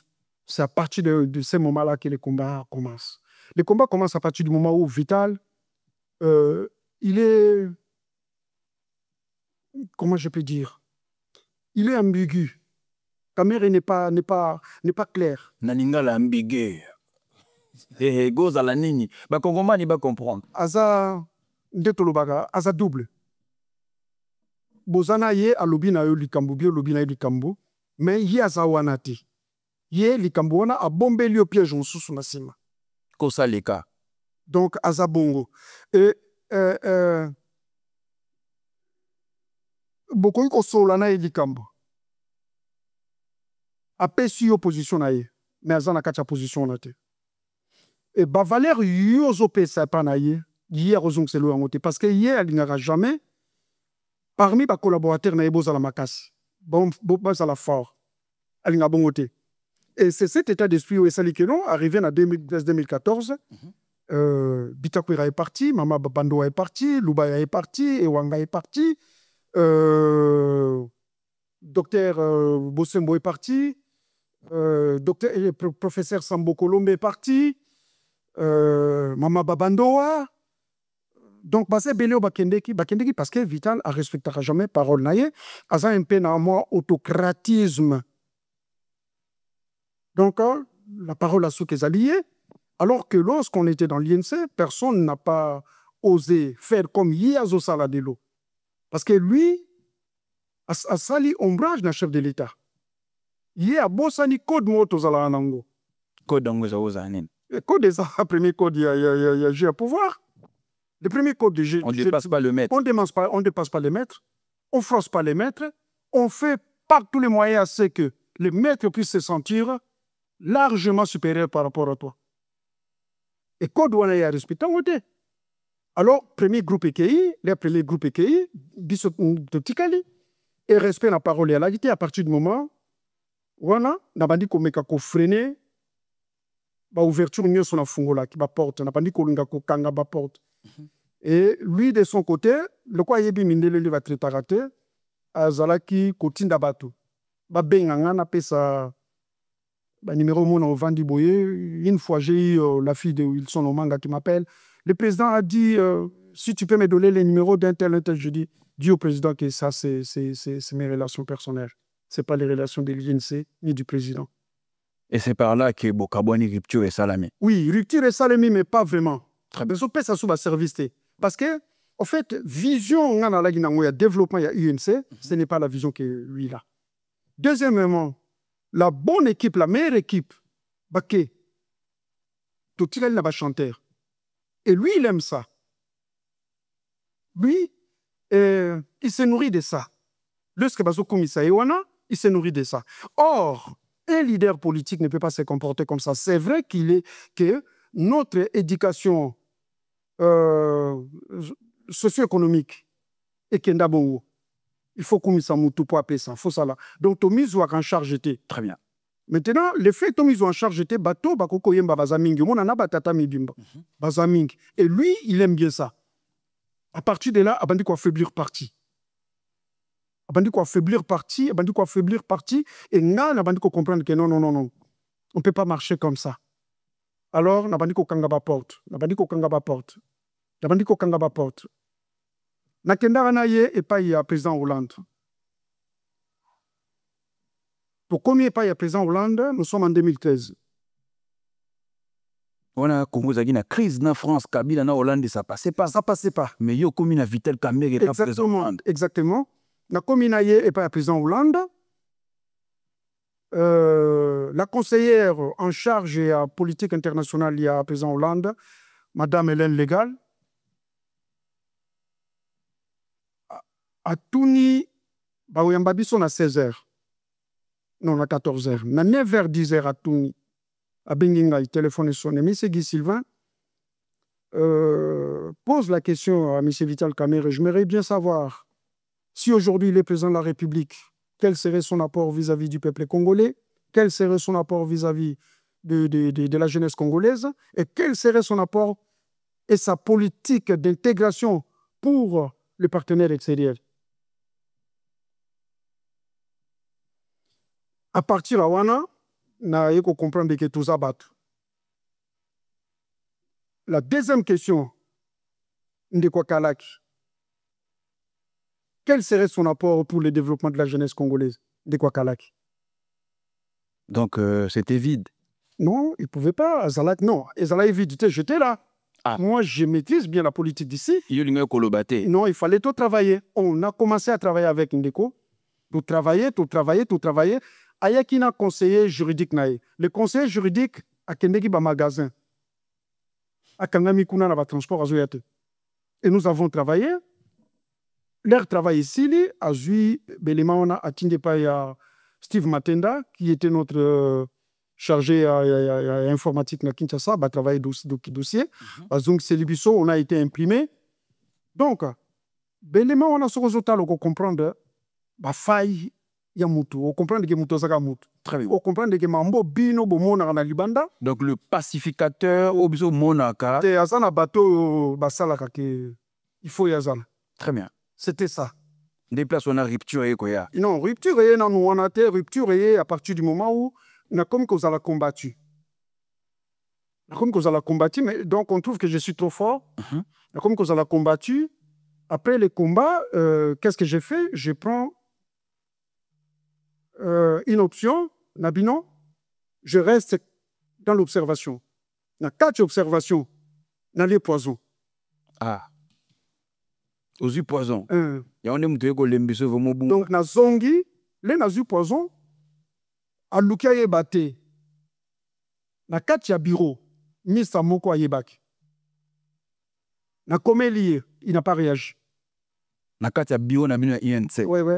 S2: C'est à partir de ce moment-là que les combats commencent. Les combats commencent à partir du moment où Vital, il est... Comment je peux dire? Il est ambigu. Kamerhe n'est pas clair.
S1: Naningala ambigu. Goza la nini. Ba Kongomani ba comprendre.
S2: Aza ndetolobaga, aza double. Bozana ye alobi na yo likambo bio lobi na yo likambo, mais ye aza wana te. Ye likambo wana abombeli yo piège mosusu na sima.
S1: Kosa leka.
S2: Donc aza bongo. Et bokoki kosola na ye likambo. Apesi yo position na ye, mais aza na kati ya position na te. Et ba valeur yo zo pesa pa na ye, ye rozong selo yango te parce que ye alingaka jamais parmi ba collaborateurs na ye bozala makasi. Bon bozala fort. Alinga bongo te. Et c'est cet état d'esprit où esali que non arrivé en 2013-2014. Bitakwira est parti, Mama Bando est parti, Lubaya est parti, Ewanga est parti, Docteur Bosembo est parti, Professeur Sambo Kolombe est parti, Mama Babandoa. Donc, basé Beleo Bakendeki parce que Vital a respectera jamais parole naie, asa un peu na moi autocratisme. Donc, la parole à ceux qui alliés, alors que lorsqu'on était dans l'INC, personne n'a pas osé faire comme Yazo Saladelo. Parce que lui, a sali ombrage na chef de l'État. Il a bossani code moto zala anango.
S1: Code dango za ozanen.
S2: Code des premier code, il y a jeu à pouvoir. Le premier code de jeu.
S1: On ne dépasse pas le maître.
S2: On ne dépasse pas les maîtres. On ne force pas les maîtres. On fait par tous les moyens à ce que les maîtres puissent se sentir largement supérieurs par rapport à toi. Et code on a respecté. Alors, premier groupe EKI, les premiers groupes EKI, biso de Tikali, et respect la parole et la guité à partir du moment où on a dit qu'on m'a freiner ba ouverture mieux sur la fungola qui va porte, n'a pas dit qu'on a kanga ba porte. Et lui de son côté, le quoi yebi mindele lui va traiter raté, azalaki kotinda bato. Ba benganga na pesa ba numéro mon vendu boyer. Une fois j'ai eu la fille de Wilson Omanga qui m'appelle. Le président a dit si tu peux me donner les numéros d'un tel, je dis au président que ça c'est mes relations personnelles. C'est pas les relations de l'INC ni du président.
S1: Et c'est par là que Bokabouani rupture et salami.
S2: Oui, rupture et salami, mais pas vraiment. Très bien. Ça sous service. Parce que, en fait, vision, il y a développement, il y a UNC, ce n'est pas la vision que lui a. Deuxièmement, la bonne équipe, la meilleure équipe, Baké, tout il n'a pas chanteur. Et lui, il aime ça. Lui, il se nourrit de ça. Lorsque Bazo Komisa Ewana, il se nourrit de ça. Or, un leader politique ne peut pas se comporter comme ça. C'est vrai que notre éducation socio-économique est Kendabongo. Il faut qu'on s'en moutou pour appeler ça. Faut ça là. Donc, Tomi Zouak en charge était.
S1: Très bien.
S2: Maintenant, les faits dont ils ont en charge étaient bateau, bakoko yemba bazamingi. On en a batata mibimba. Bazamingi. Et lui, il aime bien ça. À partir de là, abandi ko affaiblir parti. Abandi ko affaiblir parti, abandi ko affaiblir parti. Et là, abandi ko comprendre que non, non, non, non. On ne peut pas marcher comme ça. Alors, nabandi ko kangaba porte. Nabandi ko kangaba porte. Nabandi ko kangaba porte. Nakendara na ye et pas il y a président Hollande. Pour combien pas il y a président Hollande, nous sommes en 2013.
S1: On a composé une crise dans France, Kabila, na Hollande, ça passait pas.
S2: Ça passait pas.
S1: Mais yo comme une Vitel Kamere et président Hollande.
S2: Exactement. Na commune et pas il y a président Hollande. La conseillère en charge de la politique internationale, il y a président Hollande, Madame Hélène Légal. À Touni, Baouyambabi sont à 16h. Non, à 14h. À 9h, 10h à Touni. À Benginga, il téléphone sonne. M. Guy Sylvain pose la question à M. Vital Kamerhe. J'aimerais bien savoir si aujourd'hui il est président de la République, quel serait son apport vis-à-vis du peuple congolais, quel serait son apport vis-à-vis de la jeunesse congolaise, et quel serait son apport et sa politique d'intégration pour les partenaires extérieurs. À partir de Wana, na yeko comprendre que tout ça bat. La deuxième question, Ndekwa Kalaki. Quel serait son apport pour le développement de la jeunesse congolaise, Ndekwa Kalaki?
S1: Donc, c'était vide.
S2: Non, il ne pouvait pas. Azalak, non. Azalak est vide. J'étais là. Ah. Moi, je maîtrise bien la politique d'ici. Non, il fallait tout travailler. On a commencé à travailler avec Ndeko. Tout travailler. Ayakina conseiller juridique naï. Le conseiller juridique a Kendeki ba magasin. A Kangami Kuna na ba transport azoyate. Et nous avons travaillé. Leur travail ici, a joué Belemana a tindé pas ya Steve Matenda, qui était notre chargé à informatique na Kinshasa, a travaillé dossier. Donc c'est Libiso, on a été imprimé. Donc, Belemana se résultat qu'on comprendre ba faille. Ya mutu, on comprend que mutu saka mutu.
S1: Très bien.
S2: On comprend que mambo bino bomona na libanda.
S1: Donc le pacificateur obiso monaka.
S2: Te azana bateau basala kake il faut yazana.
S1: Très bien.
S2: C'était ça.
S1: Des places où on a rupture et quoi.
S2: Non, rupture et non on a été rupture et à partir du moment où on a comme que vous allez combattu. Comme que vous allez combattu, mais donc on trouve que je suis trop fort. Comme que vous allez combattu. Après les combats, qu'est-ce que j'ai fait? Je prends une option, Nabino, je reste dans l'observation. Dans 4 observations, dans les poisons.
S1: Ah. Aux yeux poisons.
S2: Donc, na zongi, les nazu poisons, à Lukia Yebate, na 4 ya bureau, Mr. Moko Yebak. Na Komélié, il n'a pas réagi. Oui,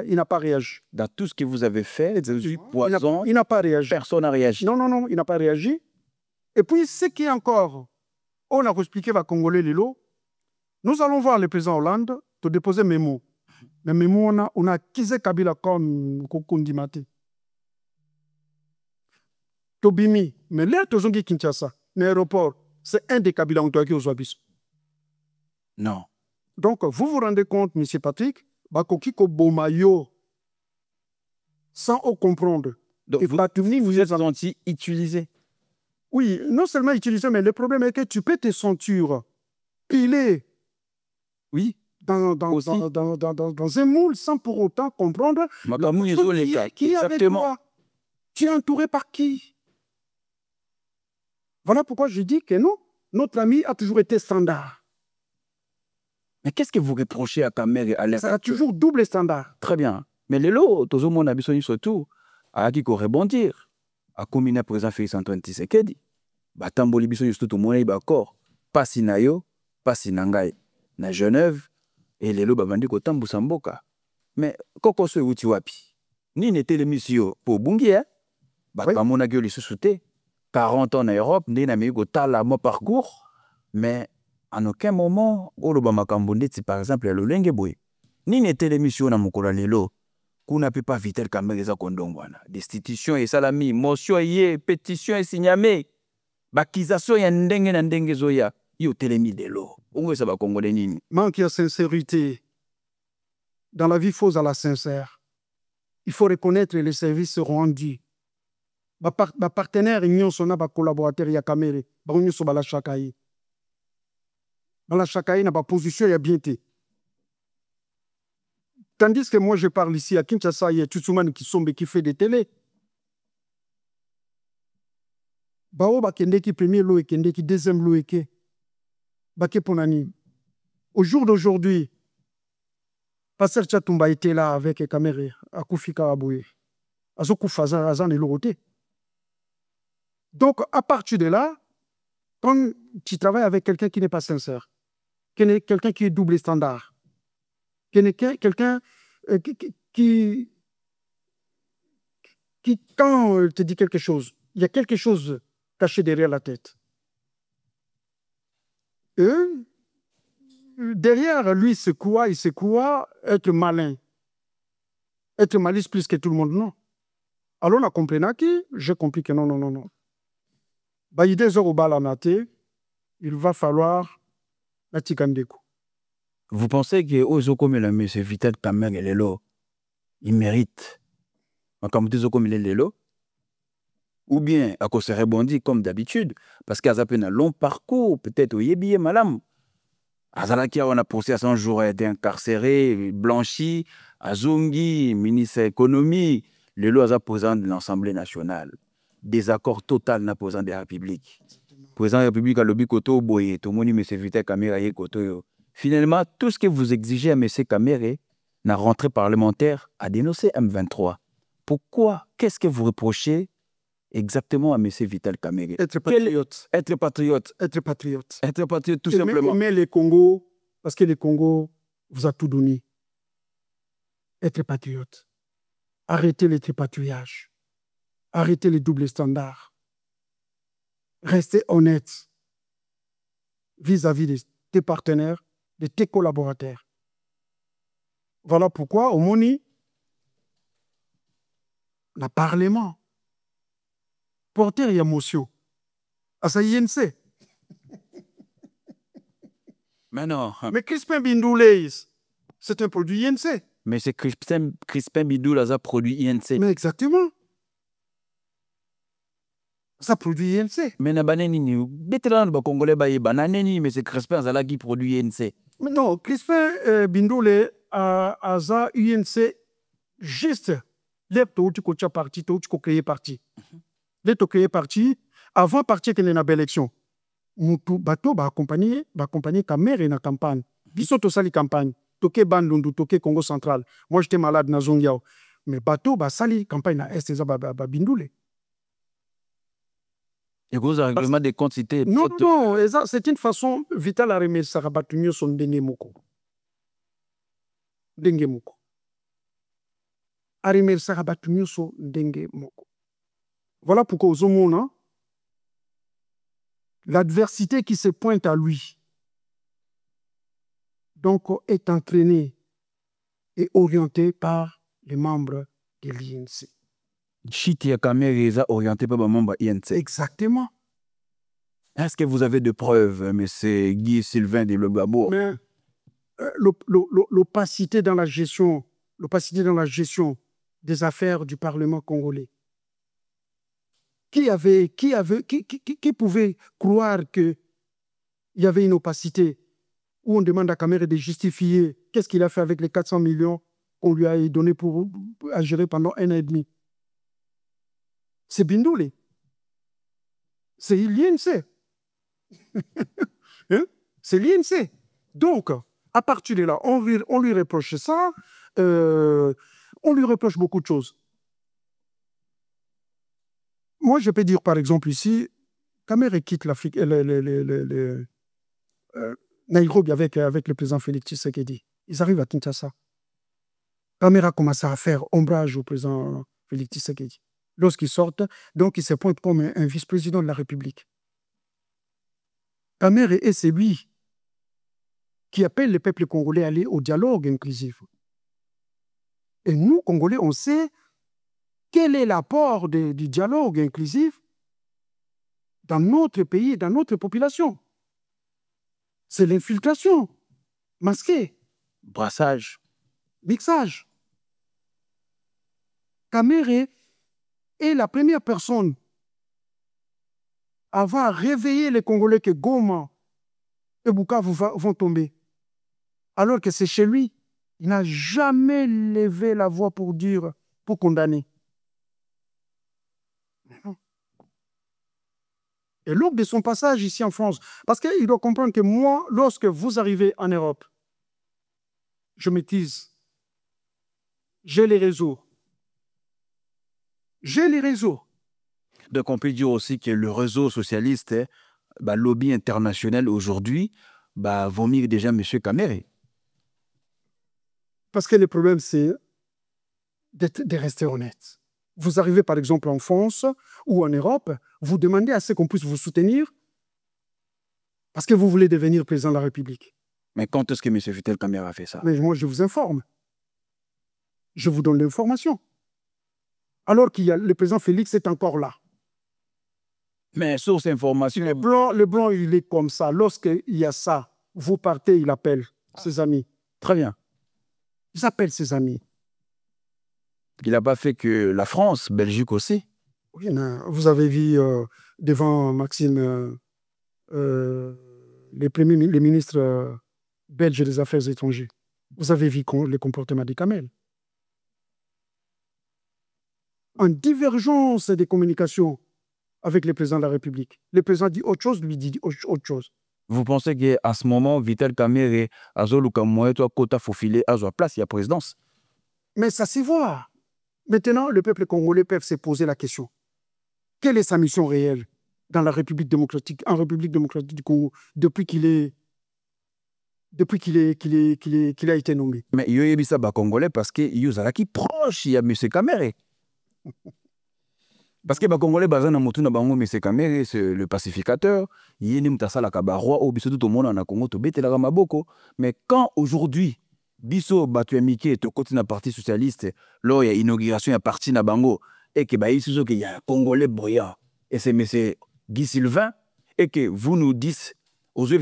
S2: il n'a pas réagi.
S1: Dans tout ce que vous avez fait, poison,
S2: il n'a pas réagi.
S1: Personne n'a réagi.
S2: Non, il n'a pas réagi. Et puis, ce qui est encore, on a expliqué à Congolais Lilo, nous allons voir le président Hollande te déposer mes mots. Mais mes mots, on a quitté Kabila comme Kokundimate. Tobimi, mais là, Tozongi Kinshasa, l'aéroport, c'est un des Kabila qui aux Wabis.
S1: Non.
S2: Donc, vous vous rendez compte, M. Patrick, Bakokiko Bomayo, sans comprendre.
S1: Donc, vous êtes anti-utilisé.
S2: Oui, non seulement utilisé, mais le problème est que tu peux te sentir pilé.
S1: Oui.
S2: Dans un moule sans pour autant comprendre qui est avec toi. Tu es entouré par qui? Voilà pourquoi je dis que non, notre ami a toujours été standard.
S1: Mais qu'est-ce que vous reprochez à Kamerhe et à l'air?
S2: Ça a toujours double standard.
S1: Très bien. Mais les lots, tout le monde a besoin surtout à qui rebondir. À combiner président Félix Antoine Tshisekedi. Batamboli biso tout le monde est d'accord. Pas sinayo, pas sinangai. Na Genève et les lots babandi ko tambu samboka. Mais koko so uti wapi. Ni n'était l'émission pour Bungi hein. Ba mona gueule se souté. 40 ans en Europe, ni na mi ko tala mo parcours, mais en aucun moment, Olobama Kambondeti, par exemple, à l'Olenge Boy. Ni n'était l'émission à Mokola Lelo. qu'on peut pas Vital Kamerhe za kondongwana. Destitution et salami, motion yé, pétition et signamé. Bakization ya ndenge na ndenge zoya. Yo telemi delo. Ongo ça va congolais nini.
S2: Manque de sincérité. Dans la vie, il faut aller sincère. Il faut reconnaître les services rendus. Ma partenaire, ils sont ma collaborateur, ya Kamerhe. Ils sont la chakaï. Dans la chakaï, na position ya bien été. Tandis que moi, je parle ici à Kinshasa, il y a Tsutsuman qui fait des télés. Bao bakende qui premier lot et kende qui deuxième lot et qui baké ponani. Au jour d'aujourd'hui, Pasteur Tchatumba était là avec Kamerhe à Koufika Aboué. Azokou Fazan Razan et Loroté. Donc, à partir de là, quand tu travailles avec quelqu'un qui n'est pas sincère, quelqu'un qui est double standard, quelqu'un qui, quand il te dit quelque chose, il y a quelque chose caché derrière la tête. Et derrière lui, c'est quoi? Il sait quoi? Être malin. Être malice plus que tout le monde, non. Alors, on a compris qui? J'ai compris que non. Il va falloir la Tikandeku.
S1: Vous pensez que Ozoko Melame, c'est Vital Kamerhe et Lelo, il mérite comme des Ozoko Lelo? Ou bien, à cause de rebondir comme d'habitude, parce qu'il y a un long parcours, peut-être au Yébi et Malam. Azalaki, on a procès à son jour, a été incarcéré, blanchi, Azungi, ministre de l'économie, Lelo a président de l'Assemblée nationale. Désaccord total na président de la République. Président de la République a lobby koto boye, tout le monde dit, M. Vital Kamerhe koto. Finalement, tout ce que vous exigez à M. Kamerhe, la rentrée parlementaire, a dénoncé M23. Pourquoi? Qu'est-ce que vous reprochez exactement à M. Vital Kamerhe?
S2: Être patriote.
S1: Être patriote.
S2: Être patriote.
S1: Être patriote, tout simplement.
S2: Mais les Congo, parce que les Congo vous a tout donné. Être patriote. Arrêtez les tripatouillages. Arrêtez les doubles standards. Restez honnête vis-à-vis de tes partenaires, de tes collaborateurs. Voilà pourquoi, au Moni, le Parlement, porteur et émotion, à sa INC.
S1: Mais non.
S2: Mais Crispin Bindoulé, c'est un produit INC.
S1: Mais c'est Crispin Bindoulé qui a produit INC.
S2: Mais exactement. Ça produit INC.
S1: Mais na banani ni vétéran ba congolais ba banani mais c'est Crispin Zala qui produit INC.
S2: Mais non, Crispin Bindoulé a za INC juste les tu coach parti, tu créé parti. Les tu créé parti avant partir que na belle élection. Mutu bateau ba accompagner Kamerhe na campagne. Biso to sali campagne. Toké Bandundu, toké Congo central. Moi j'étais malade na Zongiao. Mais bateau ba sali campagne na est ba Bindoulé.
S1: Et vous avez règlement des comptes cités.
S2: Non, c'est une façon vitale à remettre Sarabatunyo son dengemoko. Dengemoko. À remettre Sarabatunyo son dengemoko. Voilà pourquoi au monde, l'adversité qui se pointe à lui, donc, est entraînée et orientée par les membres de l'INC.
S1: Chiti ya Kamerhe est orienté par les membres de l'INC.
S2: Exactement.
S1: Est-ce que vous avez des preuves, M. Guy Sylvain de Lebabo?
S2: Mais l'opacité dans la gestion des affaires du Parlement congolais. Qui pouvait croire qu'il y avait une opacité où on demande à Kamerhe de justifier qu'est-ce qu'il a fait avec les 400 millions qu'on lui a donné à gérer pendant 1 an et demi? C'est Bindoulé. C'est l'INC. Hein? C'est l'INC. Donc, à partir de là, on lui reproche ça. On lui reproche beaucoup de choses. Moi, je peux dire, par exemple, ici, Kamerhe quitte l'Afrique, Nairobi avec le président Félix Tshisekedi. Ils arrivent à Kinshasa. Kamerhe a commencé à faire ombrage au président Félix Tshisekedi. Lorsqu'ils sortent, donc il se pointe comme un vice-président de la République. Kamerhe est celui qui appelle le peuple congolais à aller au dialogue inclusif. Et nous, Congolais, on sait quel est l'apport du dialogue inclusif dans notre pays, dans notre population. C'est l'infiltration masquée.
S1: Brassage.
S2: Mixage. Kamere est la première personne à avoir réveillé les Congolais que Goma et Bukavu vont tomber. Alors que c'est chez lui. Il n'a jamais levé la voix pour dire, pour condamner. Et lors de son passage ici en France, parce qu'il doit comprendre que moi, lorsque vous arrivez en Europe, je maîtrise. J'ai les réseaux. J'ai les réseaux.
S1: Donc on peut dire aussi que le réseau socialiste, lobby international aujourd'hui, vomit déjà M. Kamere.
S2: Parce que le problème, c'est de rester honnête. Vous arrivez par exemple en France ou en Europe, vous demandez à ce qu'on puisse vous soutenir parce que vous voulez devenir président de la République.
S1: Mais quand est-ce que M. Vital Kamere a fait ça?
S2: Mais moi, je vous informe. Je vous donne l'information. Alors qu'il y a le président Félix est encore là.
S1: Mais source information...
S2: Le blanc, il est comme ça. Lorsqu'il y a ça, vous partez, il appelle ses amis.
S1: Très bien.
S2: Il appelle ses amis.
S1: Il n'a pas fait que la France, Belgique aussi.
S2: Oui, vous avez vu devant Maxime les ministres belges des Affaires étrangères. Vous avez vu le comportement des Kamel. En divergence des communications avec le président de la République. Le président dit autre chose, lui dit autre chose.
S1: Vous pensez qu'à ce moment, Vital Kamere, Azoluka Moeto, Kota Fofile, a sa place, il y a présidence?
S2: Mais ça se voit. Maintenant, le peuple congolais peut se poser la question. Quelle est sa mission réelle dans la République démocratique, en République démocratique du Congo, depuis qu'il a été nommé?
S1: Mais il y a eu ça congolais parce que il y a qui proche, il y a M. Kamere. Parce que les Congolais, M. Kamere, c'est le pacificateur. Il y a un roi au biso tout le monde en Congo, mais quand aujourd'hui, biso batu Miké est au côté de la partie socialiste, là il y a inauguration à parti na bango et que il y a un Congolais brillant et c'est M. Guy Sylvain et que vous nous dites aux yeux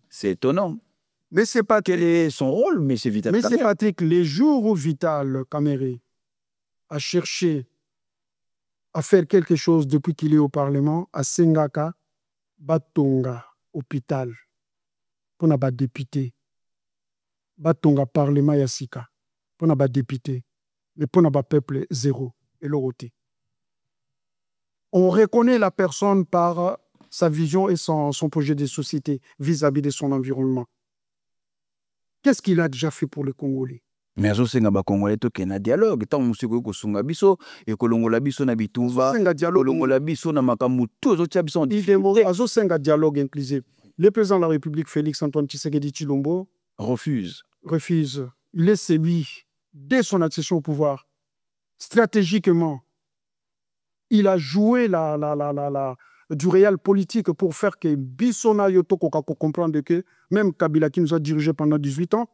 S1: c'est étonnant.
S2: Mais c'est pas
S1: quel est son rôle, M. Vital Kamere?
S2: Mais c'est Patrick, les jours où Vital Kamere a cherché à faire quelque chose depuis qu'il est au Parlement, à Sengaka, Batonga, hôpital, pour n'a pas député. Batonga, Parlement, Yassika, pour n'a pas député. Mais pour n'a pas peuple, zéro. Et l'oroté. On reconnaît la personne par sa vision et son projet de société vis-à-vis de son environnement. Qu'est-ce qu'il a déjà fait pour le Congolais?
S1: Mais azosenga ba Congolais to kena dialogue tant musiko ko sunga biso e kolongola biso na bitumba kolongola biso na makamu to zotia biso
S2: azosenga dialogue inclusif. Le président de la République Félix Antoine Tshisekedi Tshilombo refuse. Il est celui dès son accession au pouvoir stratégiquement. Il a joué du réel politique pour faire que Bissona Yotoko comprendre que même Kabila qui nous a dirigé pendant 18 ans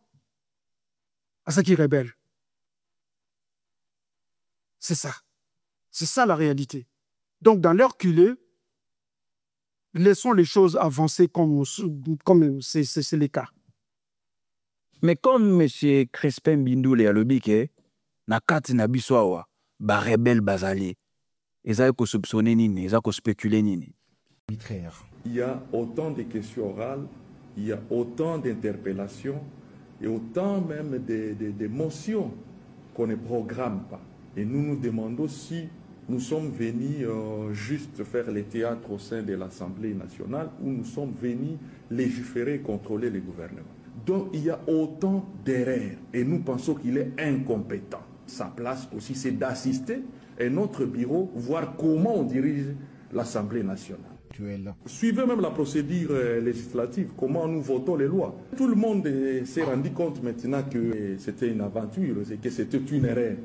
S2: à ce qui rebelle. C'est ça. C'est ça la réalité. Donc, dans leur culé, laissons les choses avancer comme c'est le cas.
S1: Mais comme M. Crespin Bindoule a le bique, na kati na biswawa, ba rebelle bazali, ils ont soupçonné nini, ils ont spéculé nini.
S4: Il y a autant de questions orales, il y a autant d'interpellations, et autant même de motions qu'on ne programme pas. Et nous nous demandons si nous sommes venus juste faire le théâtre au sein de l'Assemblée nationale ou nous sommes venus légiférer et contrôler le gouvernement. Donc il y a autant d'erreurs et nous pensons qu'il est incompétent. Sa place aussi, c'est d'assister à notre bureau, voir comment on dirige l'Assemblée nationale. Suivez même la procédure législative, comment nous votons les lois. Tout le monde s'est rendu compte maintenant que c'était une aventure et que c'était une erreur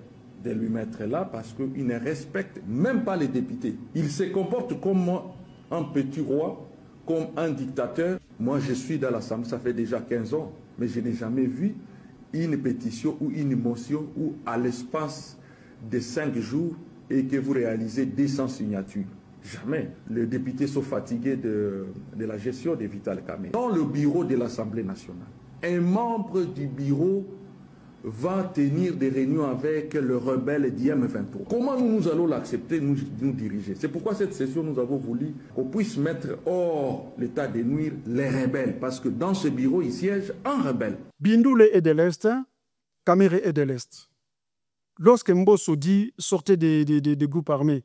S4: de lui mettre là parce qu'il ne respecte même pas les députés. Il se comporte comme un petit roi, comme un dictateur. Moi, je suis dans l'Assemblée, ça fait déjà 15 ans, mais je n'ai jamais vu une pétition ou une motion où à l'espace de 5 jours et que vous réalisez 200 signatures. Jamais. Les députés sont fatigués de la gestion de Vital Kamerhe. Dans le bureau de l'Assemblée nationale, un membre du bureau va tenir des réunions avec le rebelle d'IM23. Comment nous allons l'accepter, nous diriger? C'est pourquoi cette session, nous avons voulu qu'on puisse mettre hors l'état de nuire les rebelles, parce que dans ce bureau, il siège un rebelle.
S2: Bindoule est de l'Est, Kamerhe est de l'Est. Lorsque Mbosso dit sortez des groupes armés,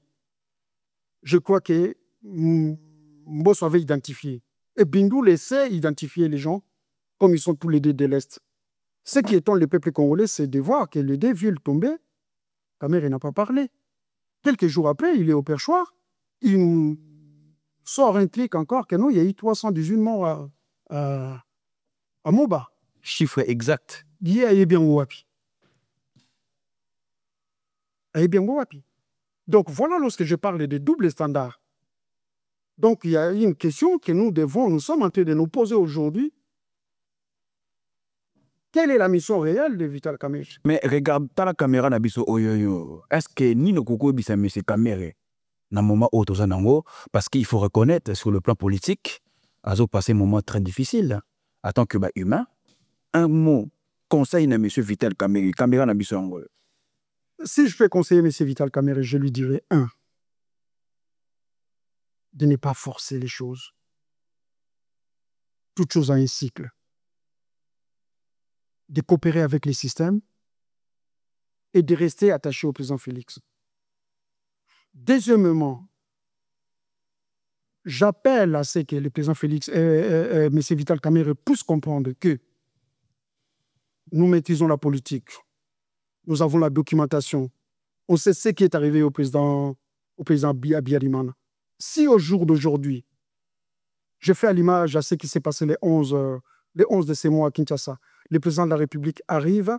S2: je crois que Mbosso avait identifié. Et Bindoule sait identifier les gens comme ils sont tous les deux de l'Est. Ce qui étonne le peuple congolais, c'est de voir que le 2 villes tombées, Kamerhe n'a pas parlé. Quelques jours après, il est au perchoir. Il nous sort un truc encore que non, il y a eu 318 morts à Moba.
S1: Chiffre exact.
S2: Il y a bien Wapi. Donc voilà lorsque je parle de double standard. Donc il y a une question que nous sommes en train de nous poser aujourd'hui. Quelle est la mission réelle de Vital Kamerhe?
S1: Mais regarde, dans la caméra, est-ce que Nino Koko bisa M. Kamerhe, dans le moment où parce qu'il faut reconnaître sur le plan politique, a passé un moment très difficile. En tant que humain, un mot conseil à M. Vital Kamerhe, Kamerhe n'a pas.
S2: Si je peux conseiller M. Vital Kamerhe, je lui dirais de ne pas forcer les choses. Toute chose a un cycle. De coopérer avec les systèmes et de rester attaché au président Félix. Deuxièmement, j'appelle à ce que le président Félix et M. Vital Kamerhe puissent comprendre que nous maîtrisons la politique, nous avons la documentation, on sait ce qui est arrivé au président Biarimana. Si au jour d'aujourd'hui, je fais à l'image à ce qui s'est passé les 11 de ces mois à Kinshasa, le président de la République arrive,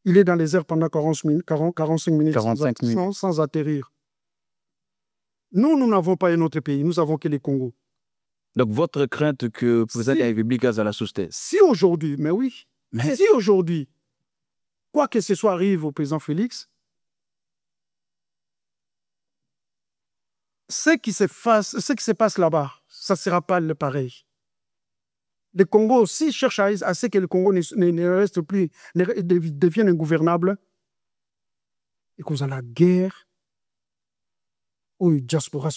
S2: il est dans les airs pendant 45 minutes, sans atterrir. Nous n'avons pas un autre pays, nous n'avons que les Congo.
S1: Donc votre crainte que le président de la République a la soustraite?
S2: Si aujourd'hui, mais oui, si aujourd'hui, quoi que ce soit arrive au président Félix, ce qui se passe là-bas, ça ne sera pas le pareil. Le Congo aussi cherche à ce que le Congo ne reste plus, devienne ingouvernable, et qu'on a la guerre, où diaspora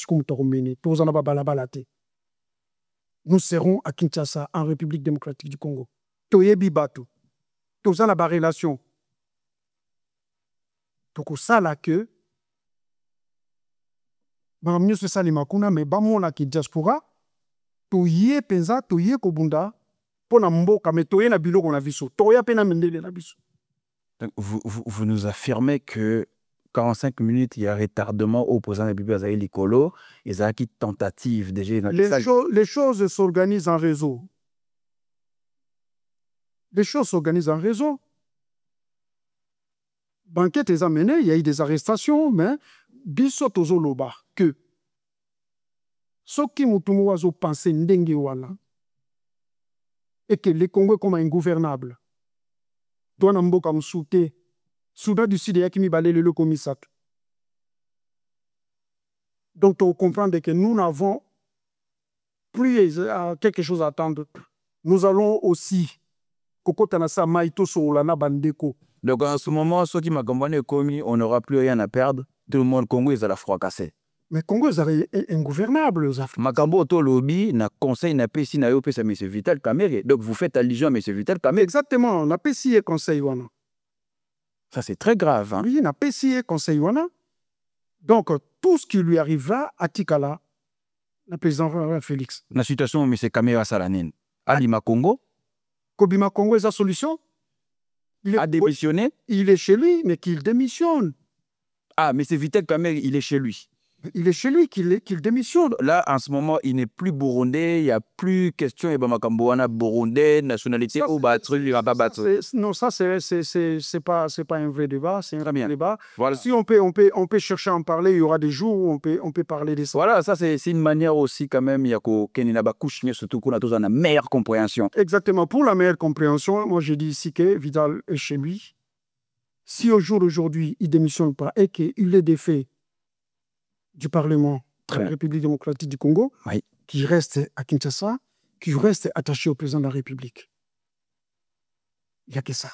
S2: nous serons à Kinshasa, en République démocratique du Congo. Toyebi Batu, tous en la relation. Donc ça là que, mieux c'est ça les makuna, mais bah mon qui diaspora. Toye penza toye kobunda pona mboka mais toye na biloko na biso toya pena mendele na biso.
S1: Donc vous nous affirmez que 45 minutes il y a retardement au président de la République Azaï Likolo et ça qui tentative déjà
S2: les choses s'organisent en réseau. Les choses s'organisent en réseau. Banquette est amenée, il y a eu des arrestations, mais biso tozo loba que ce qui mutumu pensé ndenge wala et que les Congolais comme ingouvernables doivent n'amboka msoute Soudan du Sud yakimi balé le commissaire. Donc on comprend que nous n'avons plus quelque chose à attendre. Nous allons aussi kokotanasa maito solana bandeko.
S1: Donc en ce moment ceux qui m'accompagnent commis on n'aura plus rien à perdre. Tout le monde Congo est à la fracassé.
S2: Mais Congo est ingouvernable.
S1: Makambo to lobby na conseil na pesi na yo pesa M. Vital Kamerhe. Donc vous faites allusion à M. Vital Kamerhe.
S2: Exactement, na pesi et conseil wana.
S1: Ça c'est très grave. Hein?
S2: Oui, na pesi et conseil wana. Donc tout ce qui lui arrivera à Tikala, le président Félix.
S1: La situation M. Kamerhe Salanine. Alima Congo.
S2: Kobima Congo est sa solution.
S1: Il a démissionné.
S2: Il est chez lui, mais qu'il démissionne.
S1: Ah, mais c'est Vital Kamerhe, il est chez lui.
S2: Il est chez lui qu'il démissionne.
S1: Là, en ce moment, il n'est plus burundais, il n'y a plus question, Makamboana burundais, nationalité ou battre, il va pas battre.
S2: Non, ça, c'est pas un vrai débat, c'est un
S1: Très bien.
S2: débat.
S1: Voilà.
S2: Si on peut chercher à en parler, il y aura des jours où on peut parler de ça.
S1: Voilà, ça c'est une manière aussi quand même, il y a Kenina Bakouch, surtout qu'on a tous une meilleure compréhension.
S2: Exactement. Pour la meilleure compréhension, moi je dis ici que Vidal est chez lui. Si au jour d'aujourd'hui, il ne démissionne pas et qu'il est défait du Parlement de la République démocratique du Congo,
S1: oui,
S2: qui reste à Kinshasa, qui reste attaché au président de la République. Il n'y a que ça.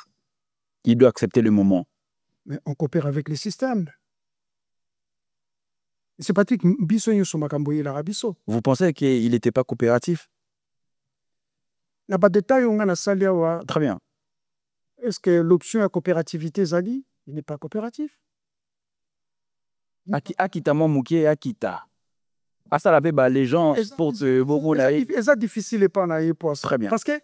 S1: Il doit accepter le moment.
S2: Mais on coopère avec les systèmes. C'est Patrick Bisso Makamboye Larabiso.
S1: Vous pensez qu'il n'était pas coopératif?
S2: Il n'y a pas de détail, on a salia.
S1: Très bien.
S2: Est-ce que l'option à coopérativité, Zali, il n'est pas coopératif?
S1: Akita Momukie, Akita. Ah, ça l'avait les gens pour beaucoup là.
S2: C'est difficile et pas pour ça.
S1: Très bien.
S2: Parce que,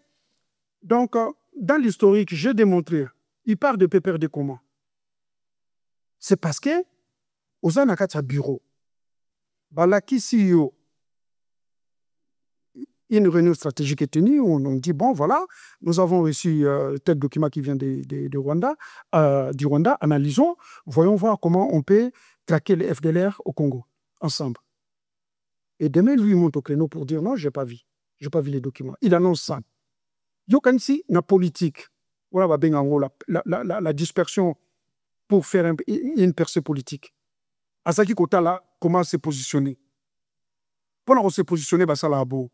S2: donc, dans l'historique, j'ai démontré, il parle de Pépère de comment. C'est parce que, aux Anakata bureau, Balaki CEO, une réunion stratégique est tenue, on dit, bon, voilà, nous avons reçu tel document qui vient de Rwanda, du Rwanda, analysons, voyons voir comment on peut traquer les FDLR au Congo, ensemble. Et demain, lui, il monte au créneau pour dire, non, je n'ai pas vu les documents. Il annonce ça. Yokansi, la politique, voilà, la dispersion pour faire une percée politique. Asaki Kota, là, comment se positionner? Pour se positionner, ça là, beau.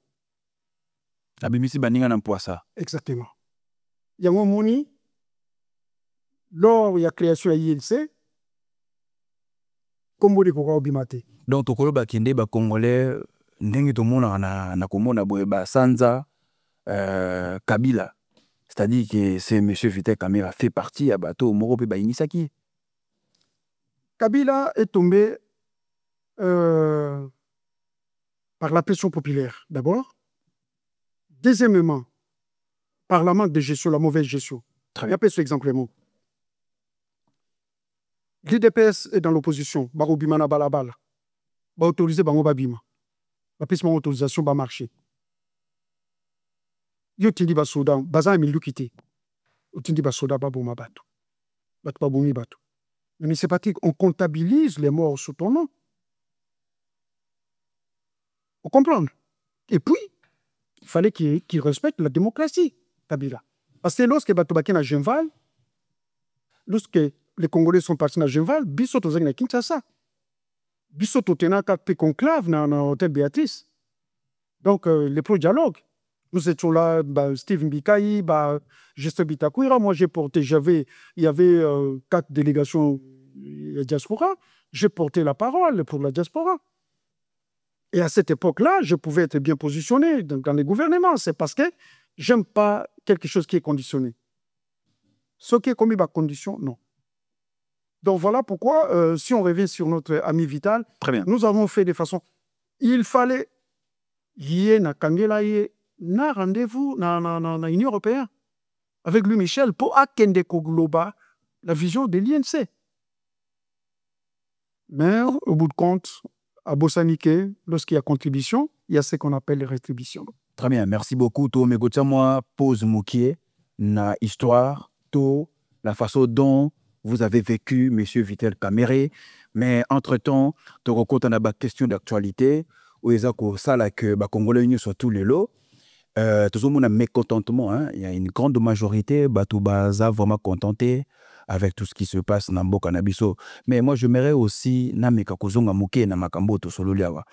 S1: La BMC Baninga n'emploie ça.
S2: Exactement. Il y a un moment, lors de la création de l'ILC, Kombo de Koko Obimate.
S1: Donc, Tokolo Bakinde, Congolais, ndenge tomona na komona boye Sanza, Kabila. C'est-à-dire que c'est M. Vital Kamerhe fait partie à bateau Morope Baïnisaki.
S2: Kabila est tombé par la pression populaire, d'abord. Deuxièmement, par la manque de gestion, la mauvaise gestion.
S1: Très bien.
S2: Regardez ce exemple. L'IDPS est dans l'opposition. Barobimana Balabala. Va autoriser Bango Babima. La piste autorisation va marcher. Yo tindi ba soda, bazan emilu kité. Yo tindi ba soda ba bouma bato. Bato ba boumi bato. Mais c'est pas on comptabilise les morts sous ton nom. On comprend. Et puis, il fallait qu'il respecte la démocratie, Kabila. Parce que lorsque bato baki na Genval, lorsque les Congolais sont partis na Genval, biso tozaki na Kinshasa. Biso totena pe conclave na hôtel Béatrice. Donc, les pro-dialogues. Nous étions là, Steve Mbikaï, Justin Bitakwira. Moi, il y avait 4 délégations de diaspora. J'ai porté la parole pour la diaspora. Et à cette époque-là, je pouvais être bien positionné dans les gouvernements. C'est parce que j'aime pas quelque chose qui est conditionné. Ce qui est commis par condition, non. Donc voilà pourquoi, si on revient sur notre ami Vital,
S1: très bien,
S2: nous avons fait de façon... Il fallait y na Kangela na rendez-vous dans l'Union européenne avec lui, Michel, pour akende Kogloba, la vision de l'INC. Mais au bout de compte, à Bossanike, lorsqu'il y a contribution, il y a ce qu'on appelle les rétributions.
S1: Très bien, merci beaucoup. To megotia moi pose Moukié na histoire, to la façon dont vous avez vécu M. Vital Kamerhe. Mais entre-temps, tu racontes une question d'actualité où il y a que les Congolais sont tous les lots. Tout le monde a mécontentement. Hein. Il y a une grande majorité qui sont vraiment contentés avec tout ce qui se passe dans le Canabiso. Mais moi, j'aimerais aussi que Kozonga Mouké na Makambo to Sololiawa.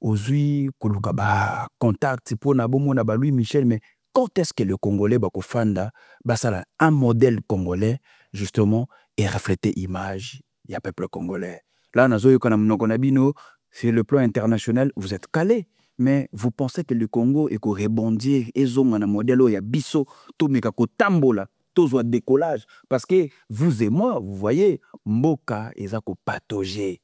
S1: Aujourd'hui, koluka ba contact pour na bomo na Louis Michel. Mais quand est-ce que le Congolais bakofanda basala un modèle congolais justement et refléter l'image du peuple congolais? Là, c'est le plan international. Vous êtes calé. Mais vous pensez que le Congo est qu'on rebondir et zong un modèle où il y a biso tout mekako tambola tout soit décollage parce que vous et moi vous voyez mboka ezako patauger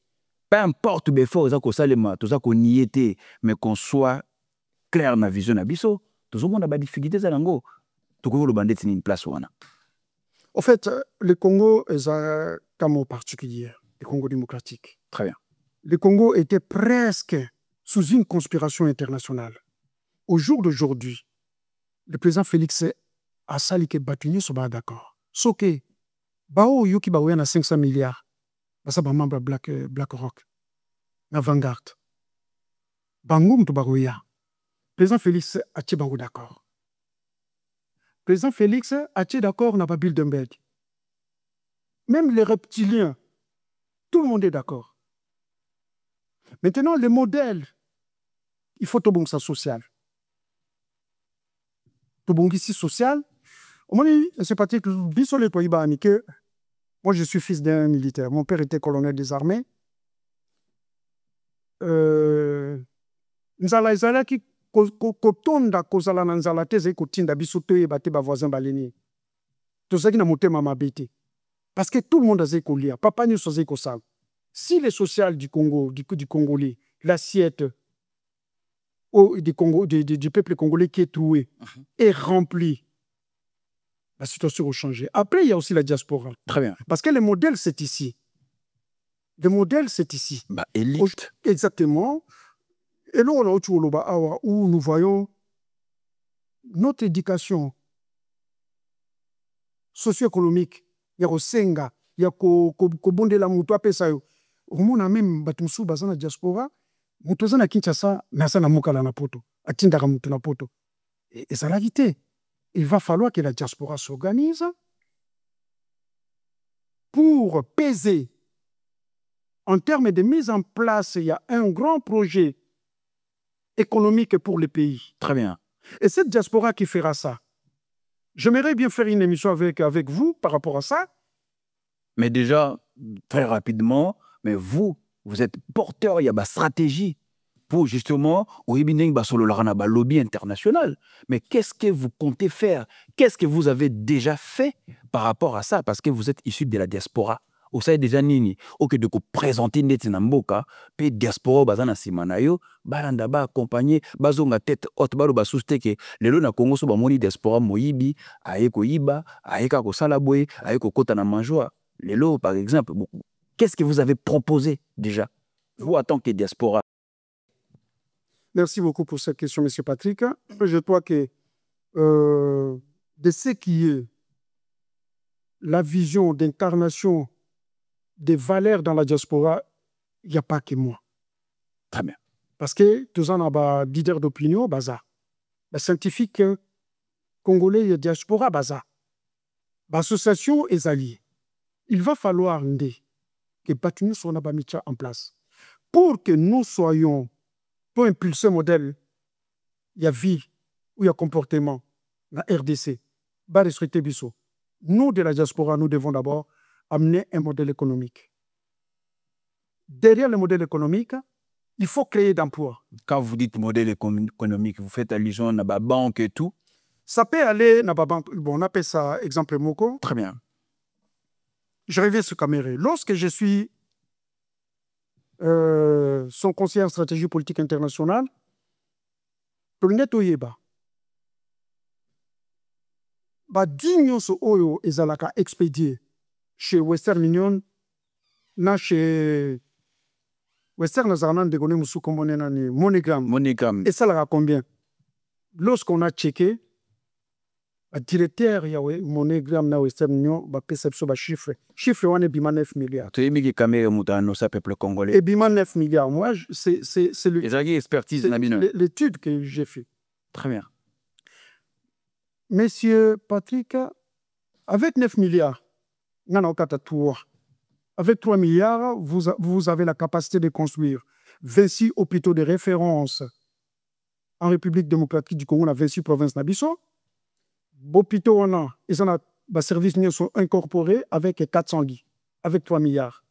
S1: peu importe befort ezako salema tout ça qu'on y était mais qu'on soit clair na vision na biso tout le monde a ba difficulté za lango tout ko lo bandit une place wana.
S2: En fait le Congo est un cas particulier, le Congo démocratique.
S1: Très bien.
S2: le Congo était presque sous une conspiration internationale. Au jour d'aujourd'hui, le président Félix a sali que Batuni soit d'accord. Sauf que, bao yoki baouya na 500 milliards, basa ba membre Black Rock, na Vanguard. Bangoum to baouya. Président Félix a été d'accord. Président Félix a été d'accord na Bilderberg. Même les reptiliens, tout le monde est d'accord. Maintenant, le modèle, il faut tout bon ça social. Tout bon ici social. C'est parti que moi, je suis fils d'un militaire. Mon père était colonel des armées. Nzala ezala ki kotonda kozala na nzala te ze kotinda biso to yeba te ba voisin baleni. Tozaki na motema mabe te. Parce que tout le monde a zé kolia. Papa nous a zé kosala. Si le social du Congo, du Congolais, l'assiette du peuple congolais qui est troué, est remplie, la situation a changé. Après, il y a aussi la diaspora.
S1: Très bien.
S2: Parce que le modèle, c'est ici. Le modèle, c'est ici.
S1: Bah, élite.
S2: Exactement. Et là, on a où nous voyons notre éducation socio-économique. Il y a Senga, il y a Kobondela Moutoua Pesayo. On a même Batumsou Bazana diaspora. Moutozana Kinshasa, Nasana Moukala Napoto, Atindara Moutunapoto. Et ça l'a vite. Il va falloir que la diaspora s'organise pour peser. En termes de mise en place, il y a un grand projet économique pour le pays.
S1: Très bien.
S2: Et cette diaspora qui fera ça, j'aimerais bien faire une émission avec vous par rapport à ça.
S1: Mais déjà, très rapidement, mais vous êtes porteur, il y a une stratégie pour justement le lobby international. Mais qu'est-ce que vous comptez faire? Qu'est-ce que vous avez déjà fait par rapport à ça? Parce que vous êtes issu de la diaspora. Vous savez déjà nini, ok, de vous présenter Netinamboka, puis diaspora bazana simanayo, balanda ba accompagner, bazonga tête haute balo basusteke, lelo na Congo so ba moni diaspora moyibi, aeko yiba, aeka ko salabwe, aeko kota na manjoa. Lelo par exemple, qu'est-ce que vous avez proposé déjà, vous en tant que diaspora?
S2: Merci beaucoup pour cette question, M. Patrick. Je crois que de ce qui est la vision d'incarnation des valeurs dans la diaspora, il n'y a pas que moi.
S1: Très bien.
S2: Parce que tous en a des leaders d'opinion, baza. Les scientifiques congolais et diaspora, baza. L'association est alliée. Il va falloir que Batuni soit en place. Pour que nous soyons, pour impulser un modèle, il y a vie, ou il y a comportement, la RDC, bas respecter Bissot. Nous, de la diaspora, nous devons d'abord amener un modèle économique. Derrière le modèle économique, il faut créer d'emplois.
S1: Quand vous dites modèle économique, vous faites allusion à la banque et tout?
S2: Ça peut aller dans la banque. Bon, on appelle ça exemple Moko.
S1: Très bien.
S2: Je reviens sur Caméré. Lorsque je suis son conseiller en stratégie politique internationale, Tolnet Oyeba, digno so oyo ezalaka expédié chez Western Union, na chez Western Nazaran de Gone Moussou Kombonena ni MoneyGram. Et ça l'a combien? Lorsqu'on a checké, le directeur de MoneyGram na Western Union, ba perception ba chiffre. Chiffre on est bima 9 milliards.
S1: Tu es mis caméra moutano sa peuple congolais.
S2: Et bima 9 milliards. Moi, c'est l'étude que j'ai fait.
S1: Très bien.
S2: Monsieur Patrick, avec 9 milliards, avec 3 milliards, vous avez la capacité de construire 26 hôpitaux de référence en République démocratique du Congo, on a 26 provinces Nabiso. Hôpitaux, ils ont des services sont incorporés avec 400 lits, avec 3 milliards.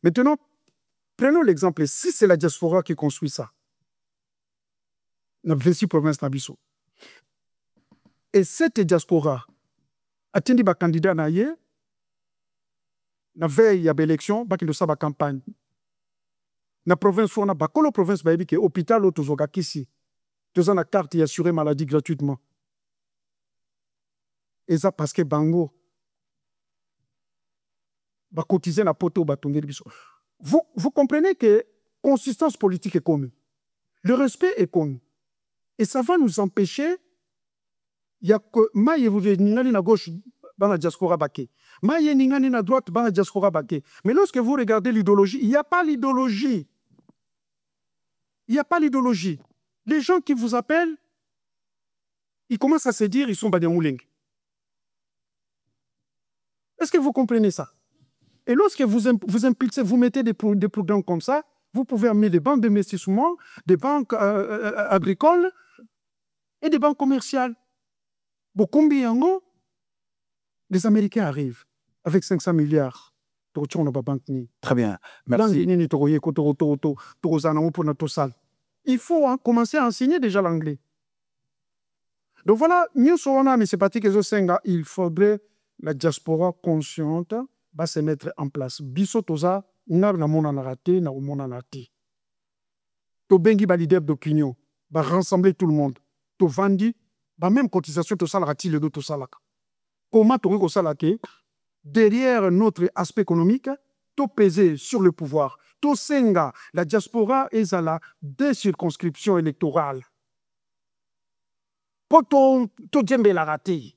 S2: Maintenant, prenons l'exemple, si c'est la diaspora qui construit ça, on a 26 provinces Nabiso. Et cette diaspora a tenu des candidats na veille de l'élection, baki sa campagne. Na province on a bakolo province baby que hôpital otozoka kisi. Tous en a carte et assuré maladie gratuitement. Et ça parce que bango ba cotiser na poto ba tongeli biso. Vous comprenez que consistance politique est connue. Le respect est connu. Et ça va nous empêcher. Il y a que maïe vous ningani na gauche dans la diaspora baké. Maïe ningani na droite dans la diaspora baké. Mais lorsque vous regardez l'idéologie, il n'y a pas l'idéologie. Il n'y a pas l'idéologie. Les gens qui vous appellent, ils commencent à se dire ils sont Badiamouling. Est-ce que vous comprenez ça? Et lorsque vous impulsez, vous mettez des programmes comme ça, vous pouvez amener des banques d'investissement, des banques agricoles et des banques commerciales. Bon, combien les Américains arrivent avec 500 milliards.
S1: Très bien, merci.
S2: Il faut commencer à enseigner déjà l'anglais. Donc voilà, mieux mais c'est pas que il faudrait la diaspora consciente va se mettre en place. Biso toza na mona na raté na mona na raté. To bengi ba leader d'opinion, va rassembler tout le monde. To vandi, ba même cotisation to sala rati le do to salaka. Comment to ko salake derrière notre aspect économique, to peser sur le pouvoir. To senga la diaspora ezala des circonscriptions électorales. Pour to djembe la raté.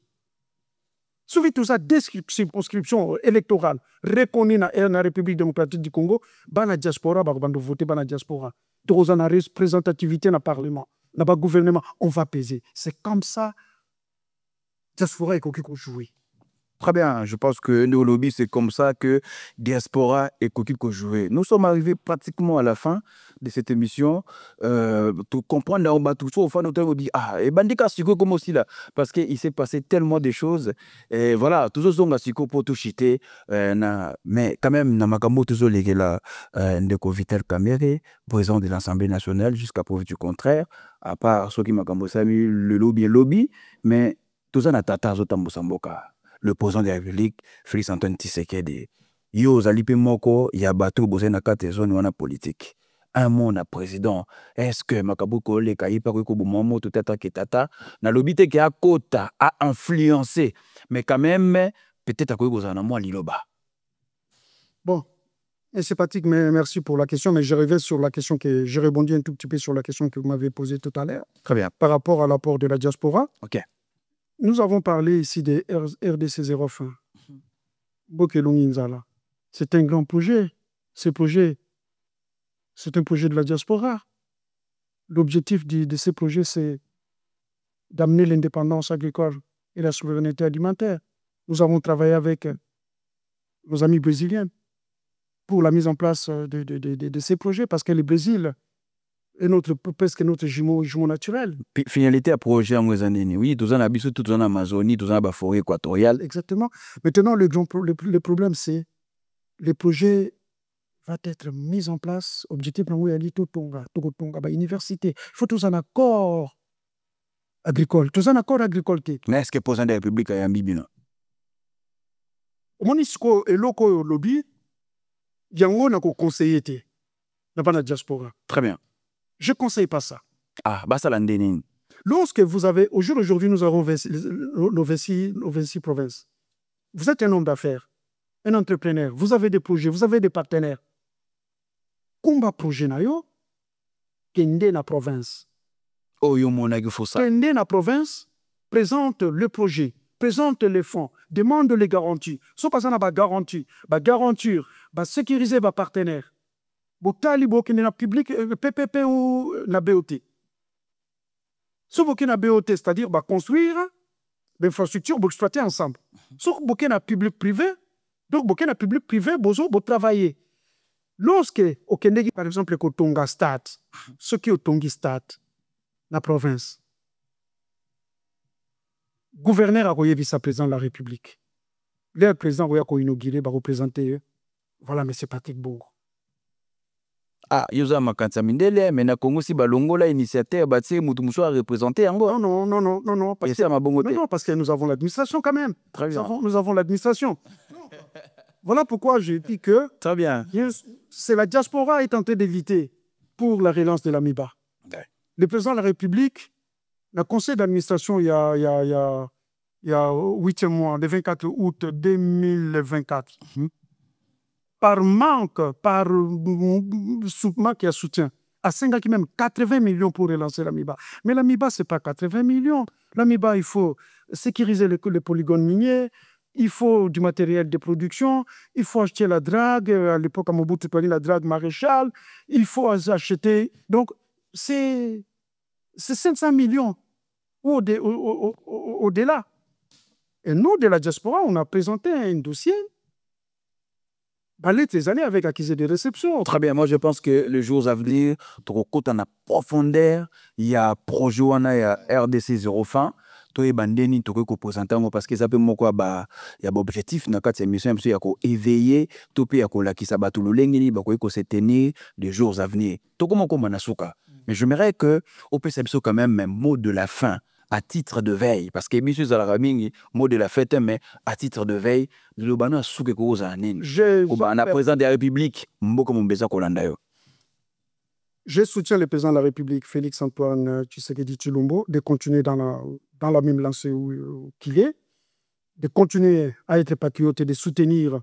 S2: Suivi tout ça, des circonscriptions électorales reconnues dans la République démocratique du Congo, dans la diaspora, on va voter dans la diaspora. Dans la représentativité dans le Parlement, dans le gouvernement, on va peser. C'est comme ça, la diaspora est coquille jouer.
S1: Très bien, je pense que nos lobbies, c'est comme ça que diaspora et coquille jouer. Nous sommes arrivés pratiquement à la fin de cette émission. Pour comprendre, on va tout ça, au fond, on dit, ah, et bandika siko comme aussi là, parce qu'il s'est passé tellement de choses. Et voilà, tous ceux qui ont siko pour tout chiter, mais quand même, Namakambo, tous ceux qui là, Ndeko Vital Kamere, président de l'Assemblée nationale, jusqu'à preuve du contraire, à part ceux qui m'ont sami le lobby, mais tout ça n'a tata zotambo samboka. Le président de la République, Félix Antoine Tshisekedi. Yo zalipe moko ya bato bozé na kate zone wana politique. Un mot na président. Est-ce que Makabuko le kaipa ko bomomo tout tata ki tata na lobité qui a kota a influencé mais quand même peut-être ko bozana moi liloba.
S2: Bon, c'est sympathique, mais merci pour la question, mais je reviens sur la question que je rebondis un tout petit peu sur la question que vous m'avez posée tout à l'heure.
S1: Très bien.
S2: Par rapport à l'apport de la diaspora.
S1: OK.
S2: Nous avons parlé ici des RDC 01. Bokelong-Inzala. C'est un grand projet. Ce projet, c'est un projet de la diaspora. L'objectif de ce projet, c'est d'amener l'indépendance agricole et la souveraineté alimentaire. Nous avons travaillé avec nos amis brésiliens pour la mise en place de ces projets parce que le Brésil est presque notre jumeau naturel.
S1: Finalité à projet en Wazanini. Oui, tous en Abysso, tous en Amazonie, tous en forêt équatoriale.
S2: Exactement. Maintenant, le problème, c'est le projet va être mis en place. Objectif, université. Il faut tous un accord agricole. Tous un accord agricole.
S1: Mais est-ce que le président de la République a un bibina?
S2: Au moment et loko lobby, il y a un conseiller dans la diaspora.
S1: Très bien.
S2: Je ne conseille pas ça.
S1: Ah, bah ça l'andénine.
S2: Lorsque vous avez, aujourd'hui, nous avons nos 26 provinces. Vous êtes un homme d'affaires, un entrepreneur, vous avez des projets, vous avez des partenaires. Combat projet na yo, kende na province.
S1: Oh, yo monag faut ça.
S2: Kende na province, présente le projet, présente les fonds, demande les garanties. So pas ça na ba garantie, ba garantir, ba sécuriser ba partenaire. Botali bokene na public PPP ou na BOT. Si vous na BOT, c'est-à-dire bah, construire l'infrastructure pour exploiter ensemble. Si vous na public privé, donc vous na public privé, vous travailler. Lorsque au Kenya, par exemple, le Tonga State, ce qui est au Tongi State, la province, gouverneur a vice-président de la République. Le président a inauguré, va représenter. Voilà, mais c'est Patrick Bongo.
S1: Ah, yoza makansa mindele, mais na Congo si balongola initiateur, batse mutumusho a représenté encore.
S2: Non, parce que nous avons l'administration quand même.
S1: Très bien.
S2: Nous avons l'administration. Voilà pourquoi je dis que
S1: très bien.
S2: C'est la diaspora est en train d'éviter pour la relance de l'AMIBA.
S1: Ouais.
S2: Le président de la République, le conseil d'administration il y a 8 mois, le 24 août 2024, par manque, par manque à soutien, à Sengaki même 80 millions pour relancer l'Amiba. Mais l'Amiba, ce n'est pas 80 millions. L'Amiba, il faut sécuriser les polygones miniers, il faut du matériel de production, il faut acheter la drague, à l'époque à Mobutu, la drague maréchale, il faut acheter... Donc, c'est 500 millions ou au-delà. Et nous, de la diaspora, on a présenté un dossier. Ballet tes années avec accusé de réception.
S1: Très bien, moi je pense que les jours à venir, tu as en profondeur, il y a projet, il y a RDC 0 fin, tu es bandeni, tu es présenté parce que ça peut moi quoi, il y a un objectif dans cette émission, il y a éveiller, tu peux y avoir qui ça bat tout le lengini, il faut se tenir des jours à venir. Tu comment manasuka. Mais j'aimerais que au peut quand même un mot de la fin. À titre de veille, parce que M. Zalaraming, mot de la fête, mais à titre de veille, le bana souke ko zanin. On a président de la République, mboko mbeza kolanda yo.
S2: Je soutiens le président de la République, Félix Antoine Tshisekedi Tshilombo, de continuer dans la même lancée qu'il est, de continuer à être patriote et de soutenir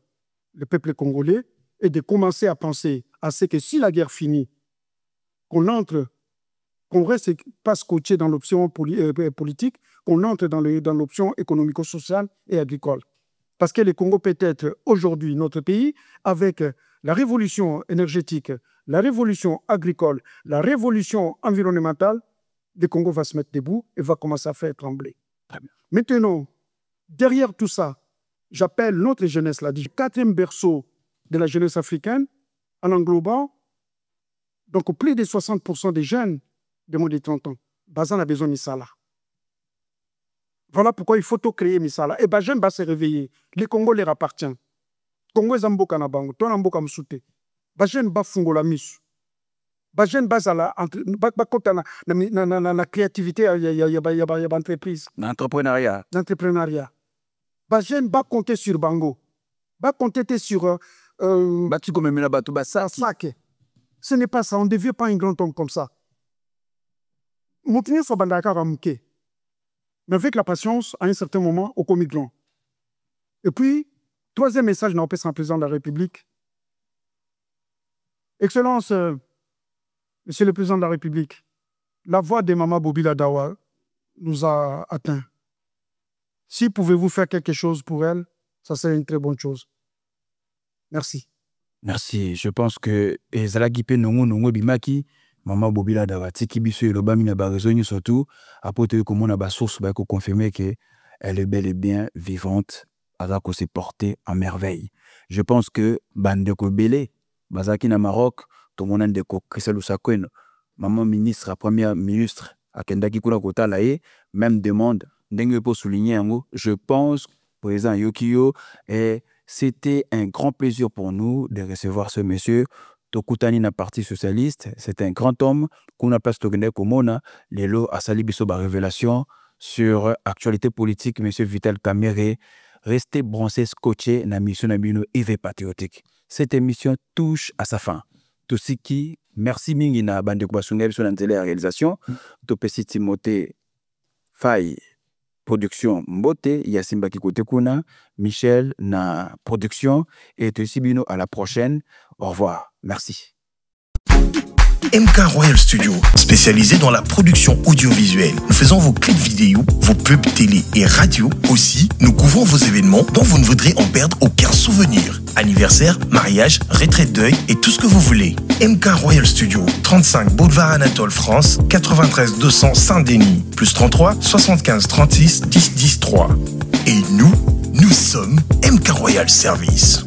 S2: le peuple congolais et de commencer à penser à ce que si la guerre finit, qu'on reste pas scotché dans l'option politique, qu'on entre dans l'option économico-sociale et agricole. Parce que le Congo peut être aujourd'hui notre pays, avec la révolution énergétique, la révolution agricole, la révolution environnementale, le Congo va se mettre debout et va commencer à faire trembler.
S1: Très bien.
S2: Maintenant, derrière tout ça, j'appelle notre jeunesse, là, du 4e berceau de la jeunesse africaine, en englobant, donc plus de 60% des jeunes de moins de 30 ans, Bazan a besoin de Misala. Voilà pourquoi il faut tout créer Misala. Et Bazan va se réveiller. Le Congo leur appartient. Congo est Mboka na bango, toi Mboka msoute. Bazan va fungo la misu. Bazan va la créativité, il y a entreprise.
S1: L'entrepreneuriat.
S2: L'entrepreneuriat. Bazan va compter sur Bango. Va compter sur...
S1: Batu comme Mena Batu Bassa.
S2: Ce n'est pas ça, on ne devient pas un grand homme comme ça. Moutini soit bandaka ramke. Mais avec la patience, à un certain moment, au commis grand. Et puis, 3e message, n'a pas président de la République. Excellence, Monsieur le Président de la République, la voix de Maman Bobila Dawa nous a atteint. Si pouvez-vous faire quelque chose pour elle, ça serait une très bonne chose. Merci.
S1: Merci. Je pense que Ezalagipe Nongo Bimaki, Maman Bobila Dawa, Tiki Bisu et Lobamina Barizoni surtout, apporter comme on a ba source pour confirmer qu'elle est bel et bien vivante, alors qu'on s'est porté en merveille. Je pense que Bandeko Bele, Bazaki na Maroc, tout le monde de Christel Ousakwen, Maman ministre, première ministre, à Kendaki Kula Kota Lae, même demande, d'engue pour souligner, je pense, président Yokio, et c'était un grand plaisir pour nous de recevoir ce monsieur. Tokutani na parti socialiste, c'est un grand homme qu'on a pas stocké comme on a Lelo a sali biso ba révélation sur actualité politique monsieur Vital Kamerhe. Restez branchés scotché na mission na bino EV patriotique. Cette émission touche à sa fin. Tosiki, merci mingi na bande ko basunga biso na télé réalisation. Topesi Timothée Faye production Mbote, Yasimba Kikote Kuna, Michel na production et Tosibino à la prochaine. Au revoir. Merci.
S3: MK Royal Studio, spécialisé dans la production audiovisuelle. Nous faisons vos clips vidéo, vos pubs télé et radio. Aussi, nous couvrons vos événements dont vous ne voudrez en perdre aucun souvenir. Anniversaire, mariage, retraite deuil et tout ce que vous voulez. MK Royal Studio, 35 Boulevard Anatole France, 93 200 Saint-Denis, plus 33 75 36 10 10 3. Et nous sommes MK Royal Service.